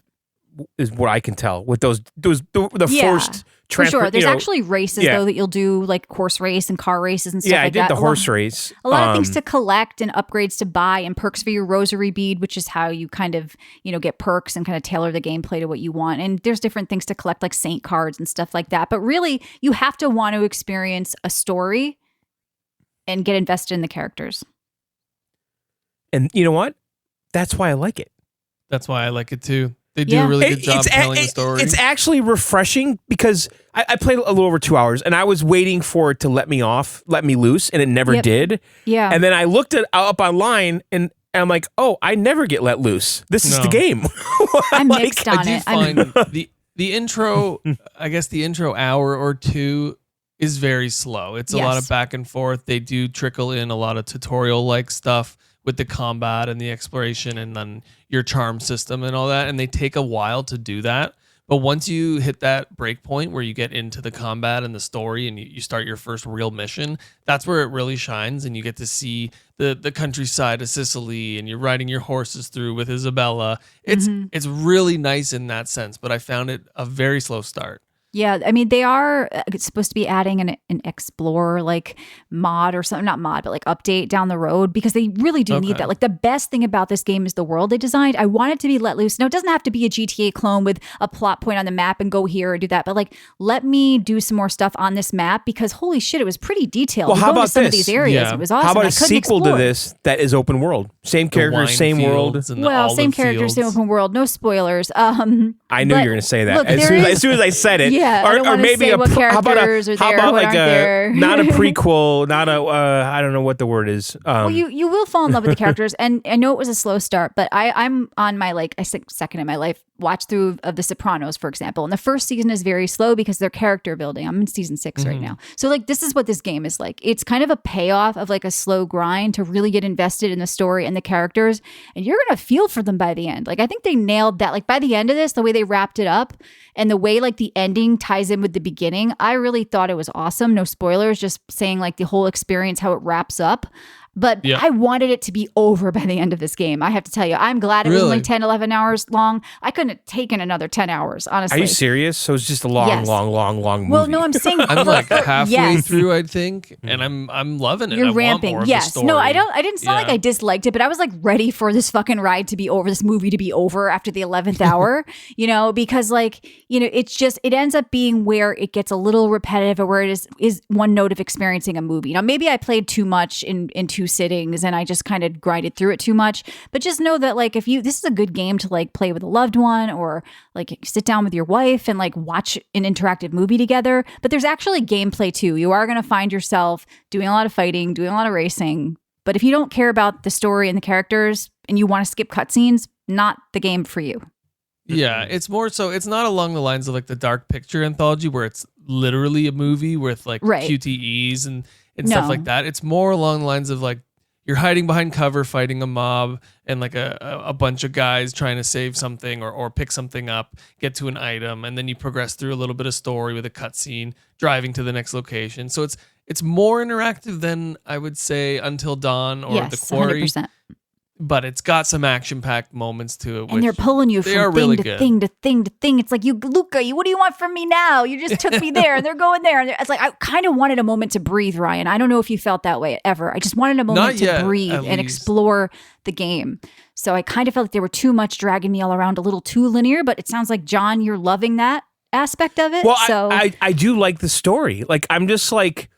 what I can tell with the forced for sure. There's actually races though that you'll do, like horse race and car races and stuff like that. Yeah, I did the horse race. A lot of things to collect and upgrades to buy and perks for your rosary bead, which is how you kind of, get perks and kind of tailor the gameplay to what you want. And there's different things to collect, like saint cards and stuff like that. But really, you have to want to experience a story and get invested in the characters. And you know what? That's why I like it. That's why I like it too. They do a really good job telling the story. It's actually refreshing because I played a little over 2 hours and I was waiting for it to let me loose, and it never did. Yeah. And then I looked it up online and I'm like, oh, I never get let loose. This is the game. I'm mixed on it. I do find the intro, I guess the intro hour or two is very slow. It's a lot of back and forth. They do trickle in a lot of tutorial-like stuff with the combat and the exploration and then your charm system and all that. And they take a while to do that. But once you hit that break point where you get into the combat and the story and you start your first real mission, that's where it really shines. And you get to see the countryside of Sicily and you're riding your horses through with Isabella. It's really nice in that sense, but I found it a very slow start. Yeah, I mean, they are supposed to be adding an Explorer like mod or something, not mod, but like update down the road, because they really do need that. Like, the best thing about this game is the world they designed. I want it to be let loose. Now, it doesn't have to be a GTA clone with a plot point on the map and go here or do that, but like, let me do some more stuff on this map, because holy shit, it was pretty detailed. Well, how about some of these areas? It was awesome. How about a sequel to this that is open world? Same characters, same world. Well, same characters, same open world. No spoilers. I knew you were going to say that. Look, as soon as I said it. Yeah, or maybe how about like not a prequel, not a I don't know what the word is. Well, you will fall in love with the characters, and I know it was a slow start, but I'm on my second in my life watch through of The Sopranos, for example, and the first season is very slow because they're character building. I'm in season 6 right now, so like this is what this game is like. It's kind of a payoff of like a slow grind to really get invested in the story and the characters, and you're gonna feel for them by the end. Like, I think they nailed that. Like, by the end of this, the way they wrapped it up and the way like the ending ties in with the beginning, I really thought it was awesome. No spoilers, just saying like the whole experience, how it wraps up. But I wanted it to be over by the end of this game. I have to tell you, I'm glad it was only 10, 11 hours long. I couldn't have taken another 10 hours, honestly. Are you serious? So it's just a long movie. Well, no, I'm saying I'm like halfway through, I think, and I'm loving it. You're ramping. Want more of the story. No, I didn't sound like I disliked it, but I was like ready for this fucking ride to be over, this movie to be over after the 11th hour, because like, it's just, it ends up being where it gets a little repetitive, or where it is one note of experiencing a movie. Now, maybe I played too much in 2 sittings and I just kind of grinded through it too much, but just know that like, this is a good game to like play with a loved one, or like sit down with your wife and like watch an interactive movie together. But there's actually gameplay too. You are going to find yourself doing a lot of fighting, doing a lot of racing. But if you don't care about the story and the characters and you want to skip cutscenes, not the game for you. Yeah, it's more so, it's not along the lines of like the Dark Picture anthology where it's literally a movie with like QTEs and stuff like that. It's more along the lines of like, you're hiding behind cover, fighting a mob, and like a bunch of guys trying to save something or pick something up, get to an item, and then you progress through a little bit of story with a cutscene, driving to the next location. So it's more interactive than, I would say, Until Dawn or The Quarry. 100%. But it's got some action-packed moments to it. And they're pulling you from thing to thing to thing to thing. It's like, Luca, what do you want from me now? You just took me there, and they're going there. And it's like, I kind of wanted a moment to breathe, Ryan. I don't know if you felt that way ever. I just wanted a moment to breathe and explore the game. So I kind of felt like they were too much dragging me all around, a little too linear. But it sounds like, John, you're loving that aspect of it. Well, so I do like the story. Like, I'm just like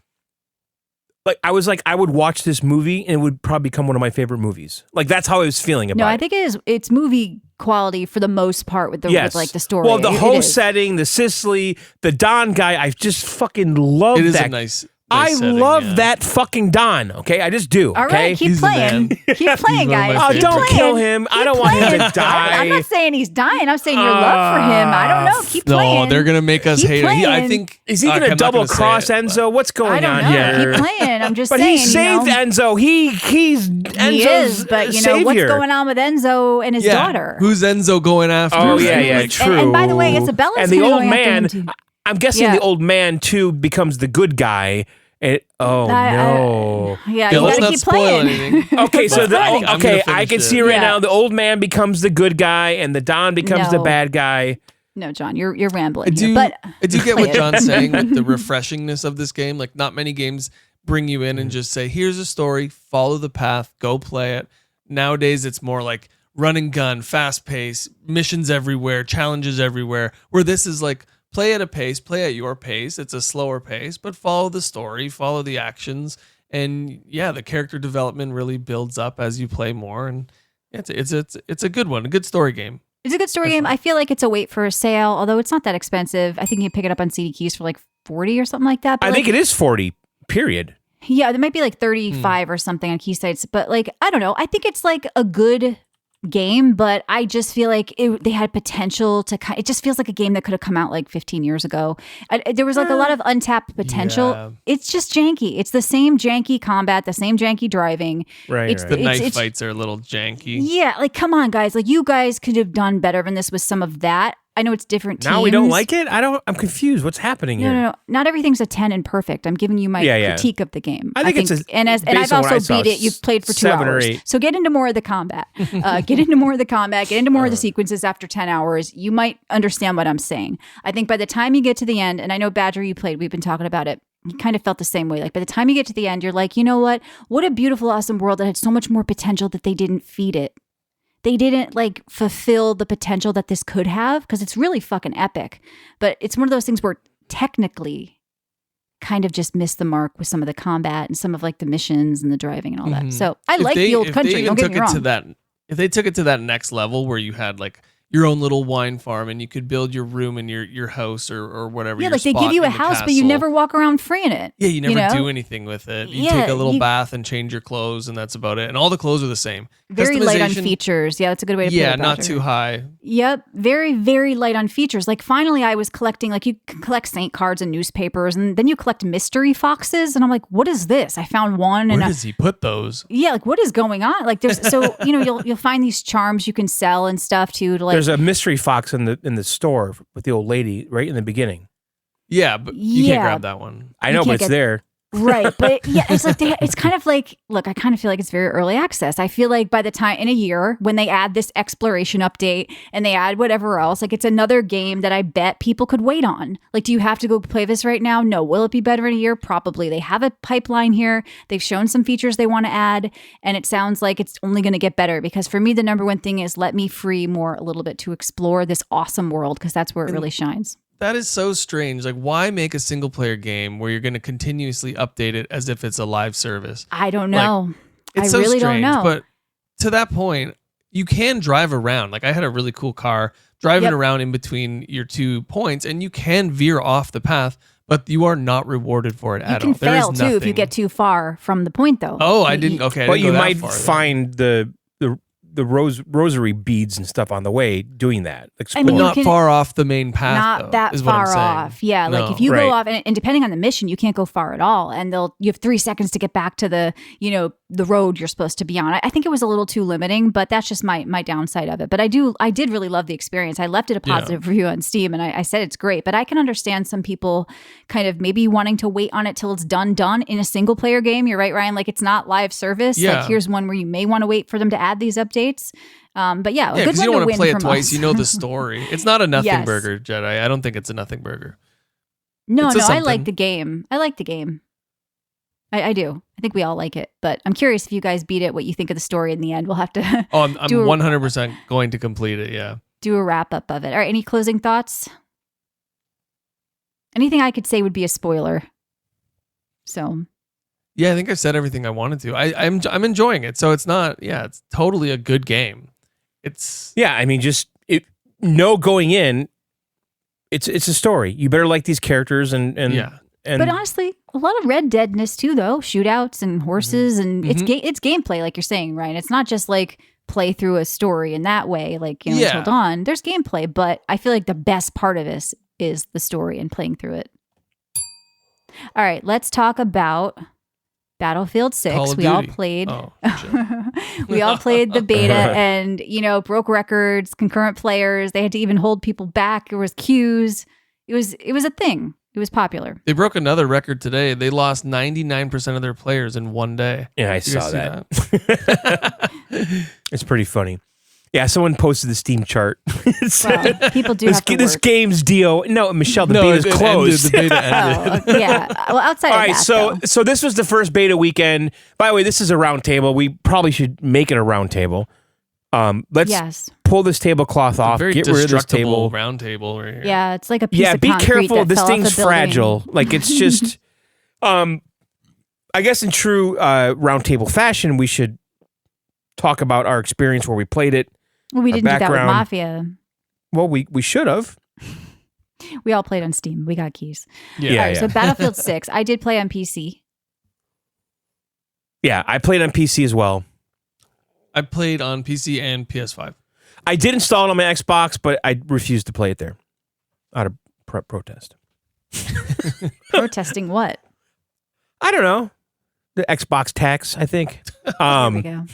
I was like, I would watch this movie and it would probably become one of my favorite movies. Like, that's how I was feeling about it. No, I think it's movie quality for the most part with the with like the story. Well, the It whole is. setting, the Sicily, the Don guy, I just fucking love It is that. a nice I setting, love yeah. that fucking Don. Okay, I just do. All Okay, right, keep He's the playing. man. Keep playing, one of my guys. oh, Keep don't playing. kill him. I Keep don't want him playing. to die. I'm not saying he's dying. I'm saying your love for him. I don't know. Keep playing. No, they're gonna make us Keep hate him. I playing. think Is he okay, going to I'm not double gonna say cross it, Enzo? What's going I don't on know. here? Keep playing. I'm just But saying. he saved Enzo. He's Enzo's He is, but you know savior. what's going on with Enzo and his Yeah. daughter. Who's Enzo going after? Oh right? yeah, Like, true. And by the way, Isabella's and the kinda old going after man. him, too. I'm guessing Yeah. the old man too becomes the good guy. No. Yeah, Yeah, you let's gotta not keep spoil playing. anything. Okay, so But I'm gonna I finish can it. see right Yeah. now the old man becomes the good guy and the Don becomes the No. bad guy. No, John, you're rambling I do, here. But I do get play what it. John's saying with the refreshingness of this game. Like, not many games bring you in and just say, here's a story, follow the path, go play it. Nowadays, it's more like run and gun, fast pace, missions everywhere, challenges everywhere, where this is like, play at a pace, play at your pace. It's a slower pace, but follow the story, follow the actions. And yeah, the character development really builds up as you play more. And it's a good one, a good story game. It's a good story game. I feel like it's a wait for a sale, although it's not that expensive. I think you can pick it up on CD Keys for like 40 or something like that. But I like, think it is 40. Period. Yeah, there might be like 35 or something on key sites, but like I don't know. I think it's like a good game, but I just feel like they had potential to. It just feels like a game that could have come out like 15 years ago. There was like a lot of untapped potential. Yeah. It's just janky. It's the same janky combat, the same janky driving. Right. It's The right. knife fights are a little janky. Yeah, like come on, guys. Like you guys could have done better than this with some of that. I know it's different teams. Now we don't like it? I'm confused. What's happening here? No. Not everything's a 10 and perfect. I'm giving you my critique of the game. I think it's and I've based on what I also saw, beat it. You've played for 2 7 or hours. 8. So get into more of the combat. Get into more of the combat. Get into more of the sequences after 10 hours. You might understand what I'm saying. I think by the time you get to the end, and I know Badger you played, we've been talking about it. You kind of felt the same way. Like by the time you get to the end, you're like, you know what? What a beautiful, awesome world that had so much more potential that they didn't feed it. They didn't like fulfill the potential that this could have because it's really fucking epic. But it's one of those things where technically kind of just missed the mark with some of the combat and some of like the missions and the driving and all that. So I like the old country. Don't get me wrong. If they took it to that next level where you had like your own little wine farm and you could build your room in your house or whatever. Yeah, your like they spot give you a in the house, but you castle. never walk around free in it. Yeah, you never know? do anything with it. You Yeah, take a little you- bath and change your clothes, and that's about it. And all the clothes are the same. Very light on Customization- features. Yeah, that's a good way to put it. Yeah, not Badger. too high. Yep, very, very light on features. Like finally I was collecting, like you can collect saint cards and newspapers, and then you collect mystery foxes, and I'm like, what is this? I found one Where and does he put those? yeah, like what is going on? Like there's so you'll find these charms you can sell and stuff too to like There's a mystery fox in the store with the old lady right in the beginning. Yeah, but you Yeah. can't grab that one. I know, can't but it's get- there. Right. But yeah, it's like it's kind of like, look, I kind of feel like it's very early access. I feel like by the time in a year, when they add this exploration update and they add whatever else, like it's another game that I bet people could wait on. Like, do you have to go play this right now? No. Will it be better in a year? Probably. They have a pipeline here. They've shown some features they want to add, and it sounds like it's only going to get better because for me, the number one thing is let me free more a little bit to explore this awesome world because that's where it really shines. That is so strange. Like, why make a single player game where you're going to continuously update it as if it's a live service? I don't know. It's I so really strange, don't know. But to that point, you can drive around. Like, I had a really cool car driving Yep. around in between your 2 points, and you can veer off the path, but you are not rewarded for it You at can all. There is fail too if you nothing. get too far from the point, though. Oh, I didn't. Okay, I But didn't you go that might far then. find the rosary beads and stuff on the way doing that. I Exploring. mean, But you not can- far off the main path. Not though, that is what I'm far saying. off. Yeah, like No. if you Right. go off, and depending on the mission, you can't go far at all, and you have 3 seconds to get back to the road you're supposed to be on. I think it was a little too limiting, but that's just my downside of it. But I did really love the experience. I left it a positive review on Steam, and I said it's great. But I can understand some people kind of maybe wanting to wait on it till it's done in a single player game. You're right, Ryan. Like it's not live service. Yeah. Like here's one where you may want to wait for them to add these updates. But yeah, a Yeah, good because one you don't to want win to play it from twice. us. You know the story. It's not a nothing Yes. burger, Jedi. I don't think it's a nothing burger. No, It's a I like something. the game. I like the game. I do. I think we all like it. But I'm curious if you guys beat it, what you think of the story in the end. We'll have to Oh, I'm Do a- 100% going to complete it. Yeah. do a wrap up of it. All right, any closing thoughts? Anything I could say would be a spoiler. So Yeah, I think I said everything I wanted to. I'm enjoying it. So it's not. Yeah, it's totally a good game. Yeah, I mean, know going in, it's a story. You better like these characters and but honestly, a lot of Red Deadness too, though. Shootouts and horses, and it's gameplay, like you're saying, Ryan. It's not just like play through a story in that way, like Until Dawn. There's gameplay, but I feel like the best part of this is the story and playing through it. All right, let's talk about Battlefield 6. We all played. Oh, we all played the beta, and broke records, concurrent players. They had to even hold people back. There was queues. It was a thing. It was popular. They broke another record today. They lost 99% of their players in one day. Yeah, I saw that. It's pretty funny. Yeah, someone posted the Steam chart. Well, people do have to this work. game's deal. No, Michelle, the beta's closed. The beta ended. Yeah. Well, outside All of right, that, so this was the first beta weekend. By the way, this is a round table. We probably should make it a round table. Let's pull this tablecloth off. Get rid of this table. Round table right here. Yeah, it's like a piece of be concrete careful. that This fell thing's off the building. fragile. Like it's just, I guess in true round table fashion, we should talk about our experience where we played it. Well, we didn't do that with Mafia. Well, we should have. We all played on Steam. We got keys. Yeah. All right, so Battlefield 6. I did play on PC. Yeah, I played on PC as well. I played on PC and PS5. I did install it on my Xbox, but I refused to play it there out of protest. Protesting what? I don't know. The Xbox tax, I think. There we go.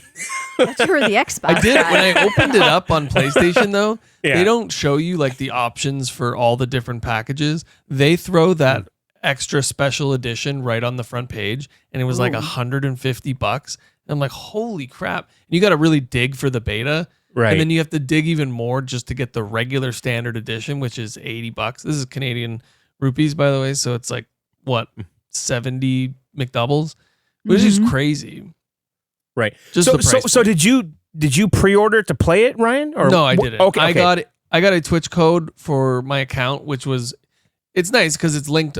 I thought you were the Xbox I did guy. when I opened it up on PlayStation though. Yeah. They don't show you like the options for all the different packages. They throw that extra special edition right on the front page, and it was like $150. And I'm like, holy crap! And you got to really dig for the beta, Right. And then you have to dig even more just to get the regular standard edition, which is $80. This is Canadian rupees, by the way, so it's like what 70 McDoubles, which is crazy. Right. Just the price so did you pre-order to play it, Ryan? Or no, I didn't. Okay. I got a Twitch code for my account, which was it's nice because it's linked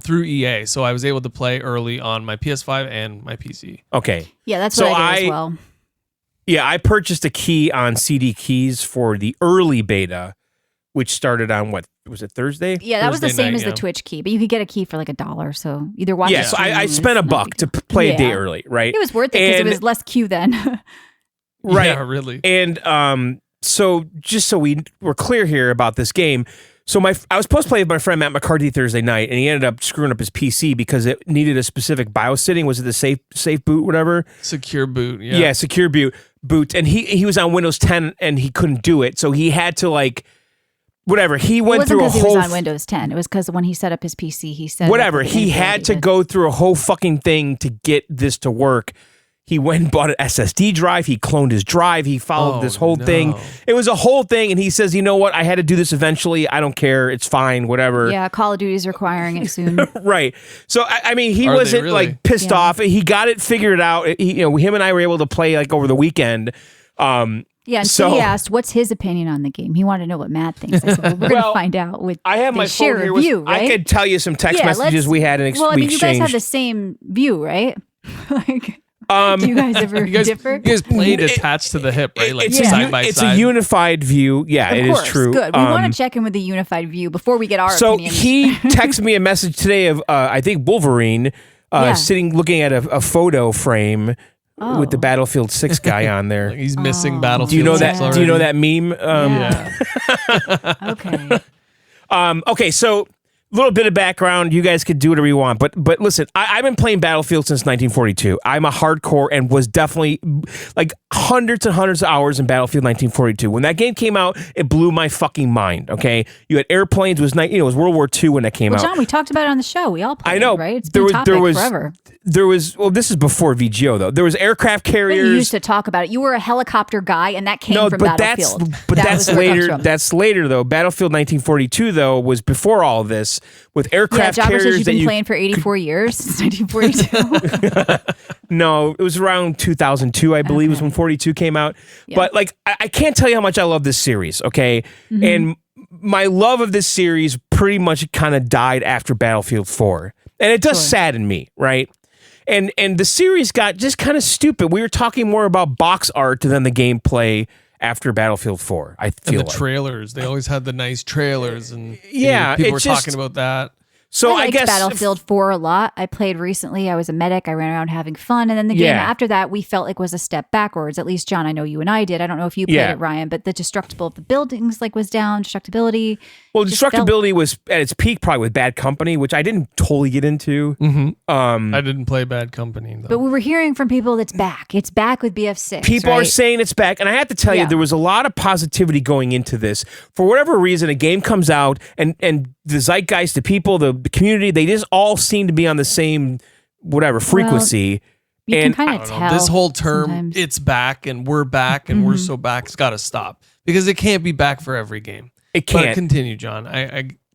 through EA, so I was able to play early on my PS5 and my PC. Okay. Yeah, that's what I did as well. Yeah, I purchased a key on CD Keys for the early beta, which started on what was it, Thursday? Yeah, that was the Thursday same night, as the Twitch key, but you could get a key for like $1. So either watch. Yeah, so I spent $1 to play a day early, right? It was worth it because it was less queue then. Right. Yeah, really. And so just so we were clear here about this game, so I was supposed to play with my friend Matt McCarthy Thursday night, and he ended up screwing up his PC because it needed a specific BIOS setting. Was it the safe boot, whatever? Secure boot. Yeah. Yeah, secure boot. And he was on Windows 10 and he couldn't do it, so he had to like whatever. He went through a whole. It wasn't because he was on Windows 10. It was because when he set up his PC, he said whatever. He had to go through a whole fucking thing to get this to work. He went and bought an SSD drive. He cloned his drive. He followed this whole thing. It was a whole thing. And he says, you know what? I had to do this eventually. I don't care. It's fine. Whatever. Yeah, Call of Duty is requiring it soon. Right. So, I mean, he wasn't like pissed off. He got it figured out. Him and I were able to play like over the weekend. Yeah, and so he asked, what's his opinion on the game? He wanted to know what Matt thinks. I said, well, we're going to find out. I have my phone here. View, right? I could tell you some text messages we had in Well, I mean, we you guys exchanged. have the same view, right? Like, do you guys ever differ? You guys played attached to the hip, right? Like side by side. It's a unified view. Yeah, it is true. Good. We want to check in with the unified view before we get our opinions. So he texted me a message today of, I think, Wolverine sitting looking at a photo frame with the Battlefield 6 guy on there. He's missing Battlefield. Do you know 6 that? already. Do you know that meme? Okay. Okay, so a little bit of background. You guys could do whatever you want, but listen, I've been playing Battlefield since 1942. I'm a hardcore and was definitely like hundreds and hundreds of hours in Battlefield 1942. When that game came out, it blew my fucking mind. Okay, you had airplanes. It was World War II when that came out. John, we talked about it on the show. We all played. I know, right? It's been topic forever. There was this is before VGO though. There was aircraft carriers. But you used to talk about it. You were a helicopter guy, and that came from Battlefield. That's later. That's later though. Battlefield 1942 though was before all of this with aircraft carriers. Says you've been playing for 84 years since 1942. No, it was around 2002, I believe, was when 42 came out. Yeah. But like, I can't tell you how much I love this series. Okay, and my love of this series pretty much kind of died after Battlefield 4, and it does sadden me, right? And the series got just kind of stupid. We were talking more about box art than the gameplay after Battlefield 4. I And feel the trailers, they always had the nice trailers, and Yeah, people it were just- talking about that. so. I I liked guess Battlefield 4 a lot. I played recently. I was a medic. I ran around having fun. And then the game Yeah. after that, we felt like was a step backwards. At least, John, I know you and I did. I don't know if you played Yeah. it, Ryan, but the destructible of the buildings was down, destructibility. Well, just felt- destructibility was at its peak probably with Bad Company, which I didn't totally get into. I didn't play Bad Company though. But we were hearing from people that's back. It's back with BF6. People are right? saying it's back, and I have to tell you, Yeah. there was a lot of positivity going into this. For whatever reason, a game comes out, and the zeitgeist, the people, the community, they just all seem to be on the same frequency. You and can I kind of don't know. tell. This whole term, sometimes. it's back and we're back and we're so back, it's got to stop because it can't be back for every game. It But can't. continue, John.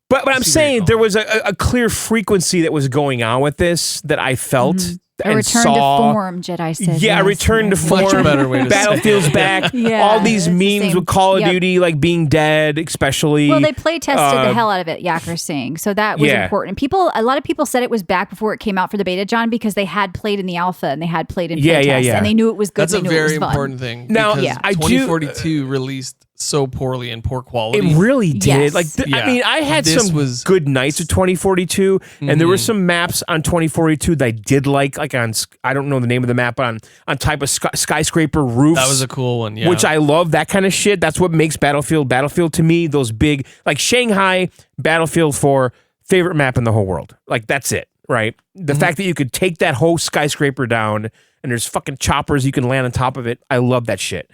But I'm see where saying you're there going. was a clear frequency that was going on with this that I felt A and return saw. to form, Jedi said. Yeah, a yes. return to form. Much better way to say Battlefield's back. Yeah, All these it's the memes same. with Call of Yep. Duty like being dead, especially. Well, they play tested the hell out of it, Yakker's saying. So that was Yeah. important. A lot of people said it was back before it came out for the beta, John, because they had played in the alpha and they had played in Yeah, playtest, yeah, yeah. and they knew it was good. That's they a knew it was very fun. important thing. Now, because yeah. I do- 2042 released so poorly and poor quality. It really did. Yes. Like, I Yeah. mean, I had This some was- good nights of 2042, and there were some maps on 2042 that I did like on, I don't know the name of the map, but on type of skyscraper roofs. That was a cool one, yeah. Which I love, that kind of shit. That's what makes Battlefield to me. Those big, like Shanghai, Battlefield 4, favorite map in the whole world. Like, that's it, right? The fact that you could take that whole skyscraper down and there's fucking choppers you can land on top of it. I love that shit.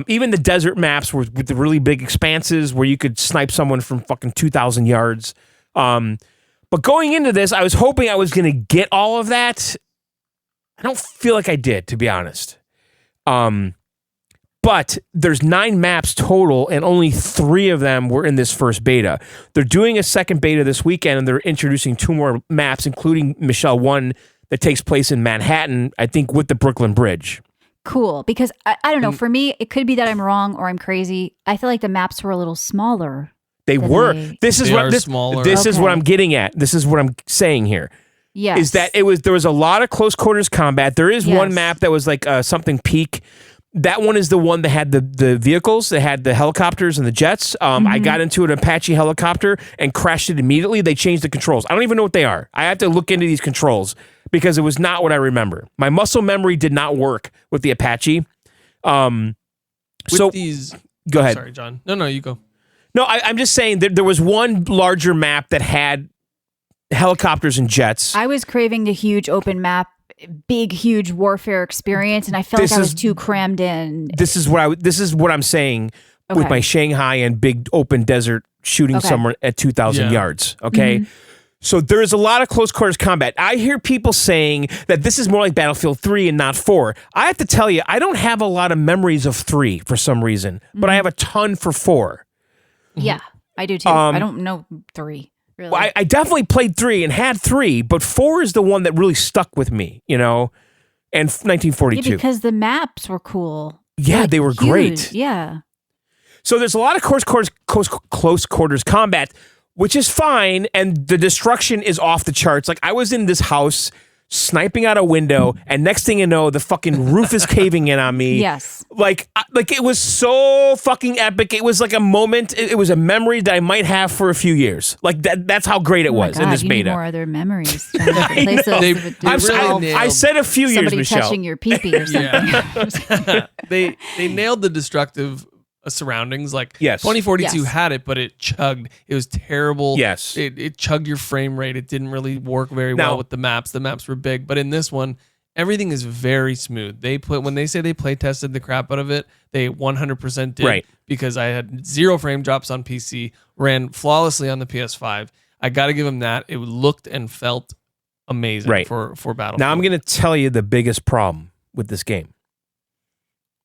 Even the desert maps with the really big expanses where you could snipe someone from fucking 2,000 yards. But going into this, I was hoping I was going to get all of that. I don't feel like I did, to be honest. But there's 9 maps total, and only 3 of them were in this first beta. They're doing a second beta this weekend, and they're introducing 2 more maps, including Michelle 1 that takes place in Manhattan, I think, with the Brooklyn Bridge. Cool, because I don't know. For me, it could be that I'm wrong or I'm crazy. I feel like the maps were a little smaller. They Than were. they- This is They what are this, smaller. this is what Okay. I'm getting at. This is what I'm saying here. Yes. Is that there was a lot of close quarters combat. There is one Yes. map that was like something peak. That one is the one that had the vehicles, that had the helicopters and the jets. I got into an Apache helicopter and crashed it immediately. They changed the controls. I don't even know what they are. I have to look into these controls because it was not what I remember. My muscle memory did not work with the Apache. With So these, go ahead. Sorry, John. No, you go. No, I'm just saying that there was one larger map that had helicopters and jets. I was craving the huge open map, big, huge warfare experience, and I felt This like I was is- too crammed in. This is what I'm saying with Okay. my Shanghai and big open desert shooting Okay. somewhere at 2,000 Yeah. yards. Okay. Mm-hmm. So there is a lot of close quarters combat. I hear people saying that this is more like Battlefield 3 and not 4. I have to tell you, I don't have a lot of memories of 3 for some reason, but I have a ton for 4. Yeah, I do too. I don't know 3. Really. Well, I definitely played 3 and had 3, but 4 is the one that really stuck with me, and yeah, 1942. because the maps were cool. Yeah, they were Huge. great. Yeah. So there's a lot of close quarters combat, which is fine, and the destruction is off the charts. Like, I was in this house sniping out a window, and next thing you know, the fucking roof is caving in on me. Yes. Like it was so fucking epic. It was like a moment. It was a memory that I might have for a few years. Like that's how great it Oh my was in God, this you need beta. more other memories. John. Replace those They- with they I'm really sorry, nailed- I said a few years, somebody Michelle. touching your pee-pee or something. Yeah. they nailed the destructive surroundings. Like, Yes. 2042 Yes. had it, but it chugged. It was terrible. Yes. It chugged your frame rate. It didn't really work very Now- well with the maps. The maps were big, but in this one, everything is very smooth. When they say they play tested the crap out of it, they 100% did. Right. Because I had 0 frame drops on PC, ran flawlessly on the PS5. I got to give them that. It looked and felt amazing Right. for Battlefield. Now I'm going to tell you the biggest problem with this game.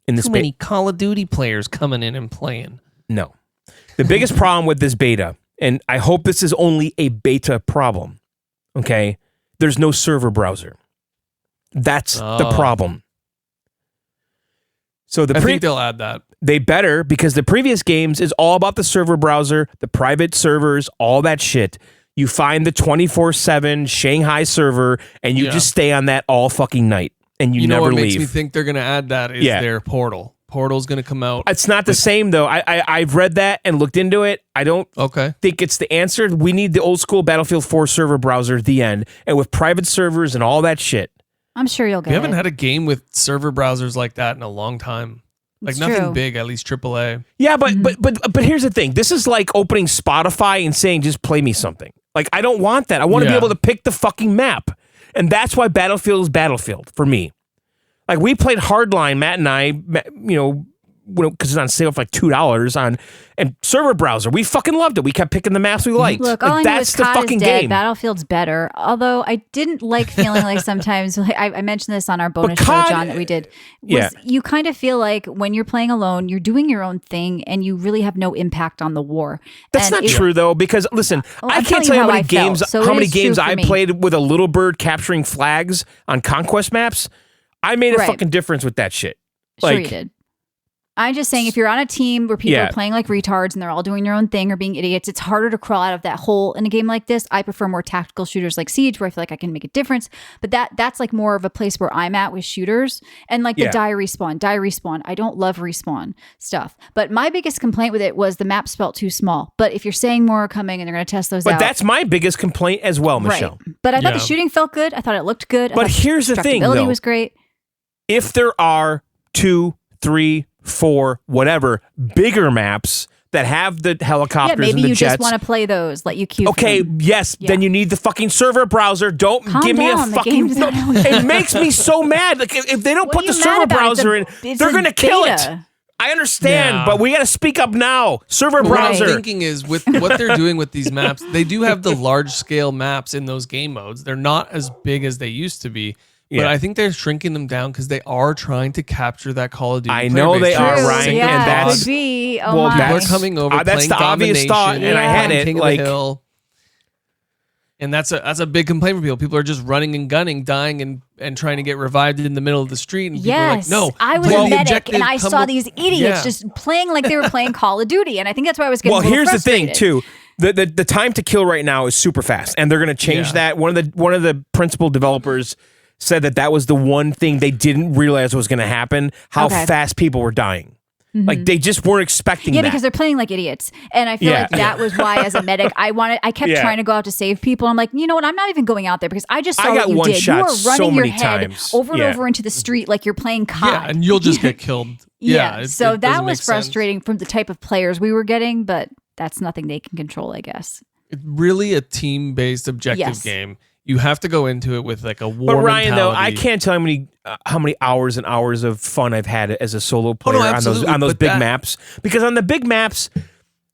In this too many Call of Duty players coming in and playing. No. The biggest problem with this beta, and I hope this is only a beta problem, okay? There's no server browser. That's the Oh. problem. So I think they'll add that. they better, because the previous games is all about the server browser, the private servers, all that shit. You find the 24/7 Shanghai server, and you Yeah. just stay on that all fucking night, and you You know never what leave. makes me think they're going to add that is Yeah. their portal. Portal's going to come out. It's not the same though. I've read that and looked into it. I don't think it's the answer. We need the old school Battlefield 4 server browser at the end, and with private servers and all that shit. I'm sure you'll get it. We haven't had a game with server browsers like that in a long time. Like It's nothing true. big, at least AAA. Yeah, but here's the thing. This is like opening Spotify and saying, just play me something. Like, I don't want that. I want to be able to pick the fucking map. And that's why Battlefield is Battlefield for me. Like, we played Hardline, Matt and I, because it's on sale for like $2 on and server browser. We fucking loved it. We kept picking the maps we liked. Look, like, all I know that's is the COD fucking is dead. game. Battlefield's better. Although I didn't like feeling like sometimes, like I mentioned this on our bonus show, COD John, that we did. You kind of feel like when you're playing alone, you're doing your own thing and you really have no impact on the war. That's not true though, because listen, I I'm can't telling tell you you how how many I felt, games, so how it many is true games for I me. played with a little bird capturing flags on conquest maps. I made a Right. fucking difference with that shit. Sure Like, you did. I'm just saying, if you're on a team where people are playing like retards and they're all doing their own thing or being idiots, it's harder to crawl out of that hole in a game like this. I prefer more tactical shooters like Siege, where I feel like I can make a difference. But that's like more of a place where I'm at with shooters and like the die respawn. I don't love respawn stuff. But my biggest complaint with it was the map felt too small. But if you're saying more are coming and they're going to test those out. But that's my biggest complaint as well, Michelle. Right. But I thought the shooting felt good. I thought it looked good. But here's the thing, constructability though. was great. If there are 2, 3, 4, whatever bigger maps that have the helicopters Yeah, maybe and the you jets. just want to play those. Let you queue. Okay, for them. yes, then you need the fucking server browser. Don't Calm give me down, a the fucking. game's not out yet. It makes me so mad. Like if they don't What put are the you mad server about? browser in, It's they're a gonna kill it. beta. I understand, No. but we got to speak up now. Server What I'm browser. thinking is with what they're doing with these maps, they do have the large scale maps in those game modes. They're not as big as they used to be. But Yeah. I think they're shrinking them down because they are trying to capture that Call of Duty. I player know base. they are, True, Ryan, yeah, and that's could be. Oh well, my. People are that's- coming over. that's playing the obvious thought, domination, and I had playing it, King like- of the Hill. And that's a big complaint for people. People are just running and gunning, dying and trying to get revived in the middle of the street. And people are like, Yes, no, I was play a the medic objective, and I come saw to-" these idiots Yeah. just playing like they were playing Call of Duty, and I think that's why I was getting. Well, a little here's the thing frustrated. too. The time to kill right now is super fast, and they're going to change Yeah. that. One of the principal developers said that was the one thing they didn't realize was going to happen. How Okay. fast people were dying. Like they just weren't expecting Yeah, that. because they're playing like idiots, and I feel Yeah. like that was why, as a medic, I kept Yeah. trying to go out to save people. I'm like, you know what? I'm not even going out there because I just saw I got what you one did. shot You were running so your many head times. over and Yeah. over into the street like you're playing COD. Yeah, and you'll just get killed. Yeah, it- so it that doesn't was make sense. frustrating from the type of players we were getting, but that's nothing they can control, I guess. It's really a team-based objective Yes. game. You have to go into it with like a war But Ryan, though, I mentality. can't tell how many hours and hours of fun I've had as a solo player absolutely, on those but big that- maps. Because on the big maps,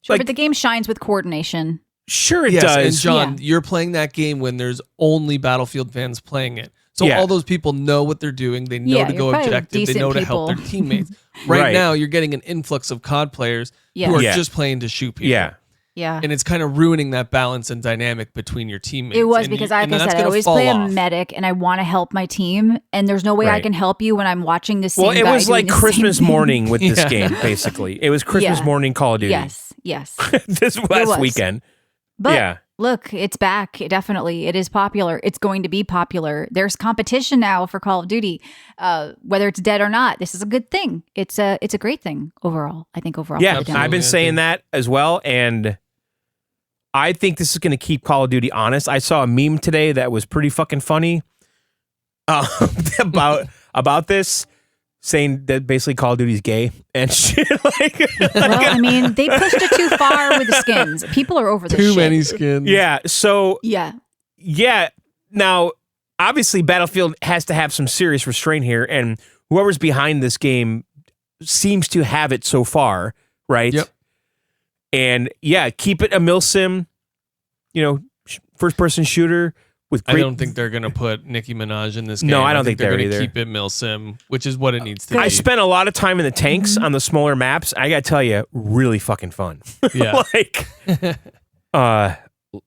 Sure, like but the game shines with coordination. sure it Yes, and does. John, Yeah. you're playing that game when there's only Battlefield fans playing it. So Yeah. all those people know what they're doing. They know Yeah, to you're go probably objective. They decent know to help their people. teammates. Right, Right. now, you're getting an influx of COD players Yeah. who are Yeah. just playing to shoot people. Yeah. Yeah. And it's kind of ruining that balance and dynamic between your teammates. It was And because, you- like and I that's said, I gonna always fall play a off. medic and I want to help my team, and there's no way I Right. can help you when I'm watching the same Well, it guy was doing like the same Christmas thing. morning with this Yeah. game, basically. It was Christmas Yeah. morning Call of Duty Yes. this was. last weekend. But Yeah. look, it's back. Definitely. It is popular. It's going to be popular. There's competition now for Call of Duty. Whether it's dead or not, this is a good thing. It's a great thing overall. I think overall. Yeah, for the I've been demo. saying that as well, and I think this is going to keep Call of Duty honest. I saw a meme today that was pretty fucking funny about this, saying that basically Call of Duty's gay and shit. Well, I mean, they pushed it too far with the skins. People are over this Too shit. many skins. Yeah, so Yeah. yeah. Now, obviously, Battlefield has to have some serious restraint here, and whoever's behind this game seems to have it so far, right? Yep. And yeah, keep it a milsim, first-person shooter with great. I don't think they're going to put Nicki Minaj in this game. No, I don't think they're they're going to either. keep it milsim, which is what it needs to be. I spent a lot of time in the tanks on the smaller maps. I gotta tell you, really fucking fun. Yeah. like,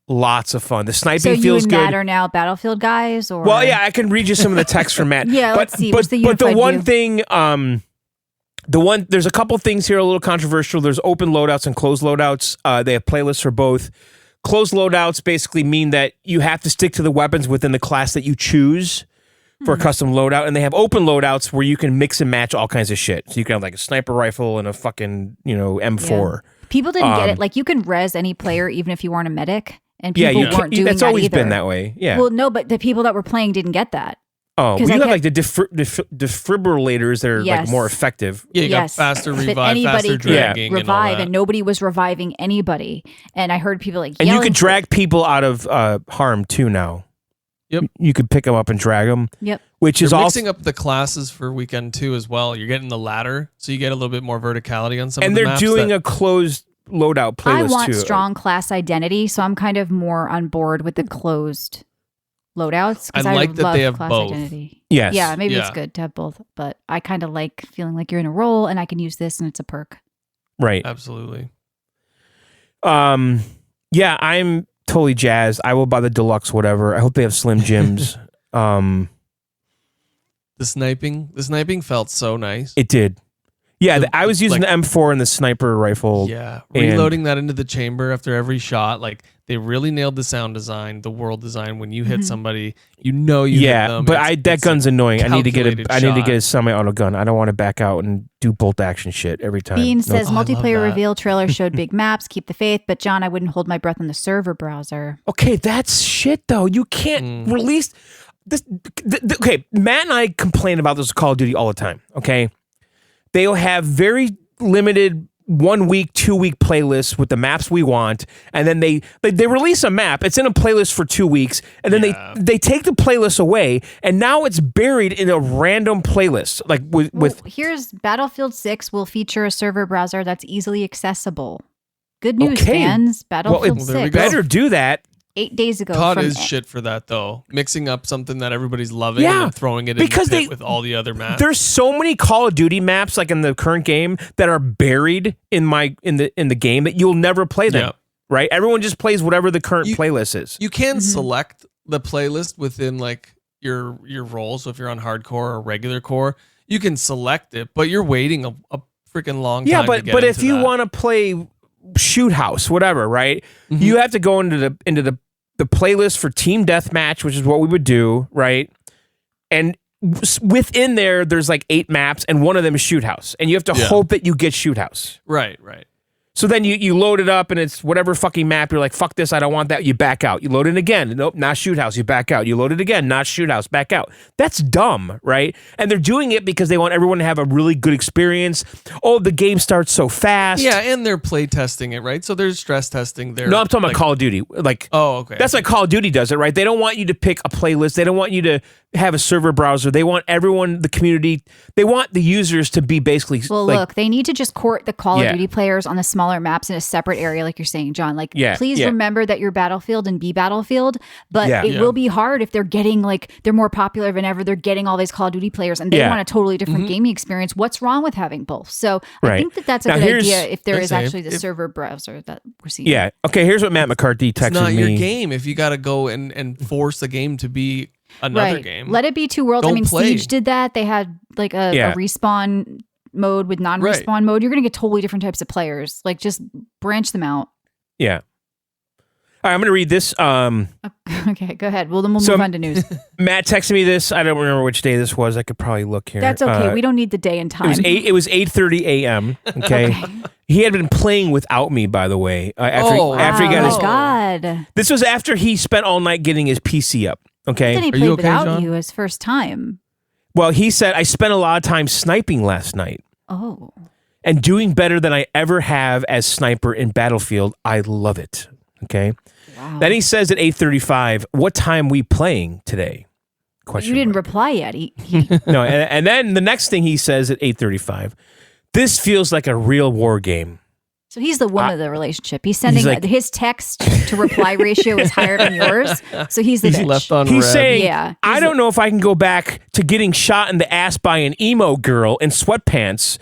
lots of fun. The sniping So you feels and good. Matt are now Battlefield guys, or Well, yeah, I can read you some of the text from Matt. Yeah, but, let's see. But, What's the but the unified one view? thing, there's a couple things here a little controversial. There's open loadouts and closed loadouts. They have playlists for both. Closed loadouts basically mean that you have to stick to the weapons within the class that you choose. for a custom loadout, and they have open loadouts where you can mix and match all kinds of shit. So you can have like a sniper rifle and a fucking M4. People didn't get it. Like you can res any player even if you weren't a medic, and people weren't doing that's that always either. been that way. Yeah. Well, no, but the people that were playing didn't get that. Oh, well, you have like the defibrillators that are like more effective. Yeah, you got faster revive, faster dragging, revive, and nobody was reviving anybody. And I heard people like, and you could drag people out of harm too now. Yep, you could pick them up and drag them. Yep, which is also mixing up the classes for weekend 2 as well. You're getting the ladder, so you get a little bit more verticality on some. And of the they're maps doing a closed loadout playlist I want too. strong class identity, so I'm kind of more on board with the closed loadouts. I like that they have both. Identity. Yes. Yeah, maybe it's good to have both, but I kind of like feeling like you're in a role and I can use this and it's a perk. Right. Absolutely. Yeah, I'm totally jazzed. I will buy the deluxe whatever. I hope they have Slim Jims. The sniping felt so nice. It did. Yeah, I was using the M4 and the sniper rifle. Yeah, reloading that into the chamber after every shot. Like they really nailed the sound design, the world design. When you hit somebody, you hit them. But that gun's annoying. I need to get a a semi-auto gun. I don't want to back out and do bolt action shit every time. Bean says multiplayer reveal trailer showed big maps. Keep the faith, but John, I wouldn't hold my breath on the server browser. Okay, that's shit though. You can't release this. Okay, Matt and I complain about this Call of Duty all the time. Okay. They'll have very limited 1 week, 2 week playlists with the maps we want, and then they release a map. It's in a playlist for 2 weeks, and then they take the playlist away, and now it's buried in a random playlist. Like with here's Battlefield 6 will feature a server browser that's easily accessible. Good news, fans. Battlefield 6 better do that. 8 days ago. COD is shit for that though. Mixing up something that everybody's loving and then throwing it in the pit with all the other maps. There's so many Call of Duty maps like in the current game that are buried in the game that you'll never play them. Yep. Right? Everyone just plays whatever the current playlist is. You can select the playlist within like your role. So if you're on hardcore or regular core, you can select it, but you're waiting a freaking long time. Yeah, but if you want to play Shoot House, whatever, right? You have to go into the playlist for Team Deathmatch, which is what we would do, right? And within there's like 8 maps, and one of them is Shoot House, and you have to hope that you get Shoot House. Right. So then you load it up, and it's whatever fucking map. You're like, fuck this, I don't want that. You back out. You load it again. Nope, not Shoot House. You back out. You load it again. Not Shoot House. Back out. That's dumb, right? And they're doing it because they want everyone to have a really good experience. Oh, the game starts so fast. Yeah, and they're play testing it, right? So there's stress testing there. No, I'm talking about Call of Duty. Like, oh, okay. That's like Call of Duty does it, right? They don't want you to pick a playlist. They don't want you to have a server browser. They want everyone, the community, they want the users to be basically. Well, look, they need to just court the Call of Duty players on the smaller maps in a separate area, like you're saying, John. Like, please remember that you're Battlefield and be Battlefield, but it will be hard if they're getting they're more popular than ever. They're getting all these Call of Duty players and they want a totally different gaming experience. What's wrong with having both? So I think that's a good idea if there is actually the server browser that we're seeing. Yeah. Okay, here's what Matt McCarthy texted me. It's not your game if you got to go and force the game to be another game. Let it be two worlds. Siege did that. They had like a respawn mode with non-respawn mode. You're going to get totally different types of players. Like just branch them out. Yeah. All right, I'm going to read this. Okay, go ahead. Well, then we'll move on to news. Matt texted me this. I don't remember which day this was. I could probably look here. That's okay. We don't need the day and time. It was 8:30 a.m. Okay. He had been playing without me, by the way. After he got his. God. This was after he spent all night getting his PC up. Okay. Then he played without you his first time. Well, he said, I spent a lot of time sniping last night. Oh. And doing better than I ever have as sniper in Battlefield. I love it. Okay. Wow. Then he says at 8:35, what time we playing today? You didn't reply yet. No, and then the next thing he says at 8:35, this feels like a real war game. So he's the one of the relationship. He's sending his text to reply ratio is higher than yours. So he's the bitch. Left on he's red. saying, I don't know if I can go back to getting shot in the ass by an emo girl in sweatpants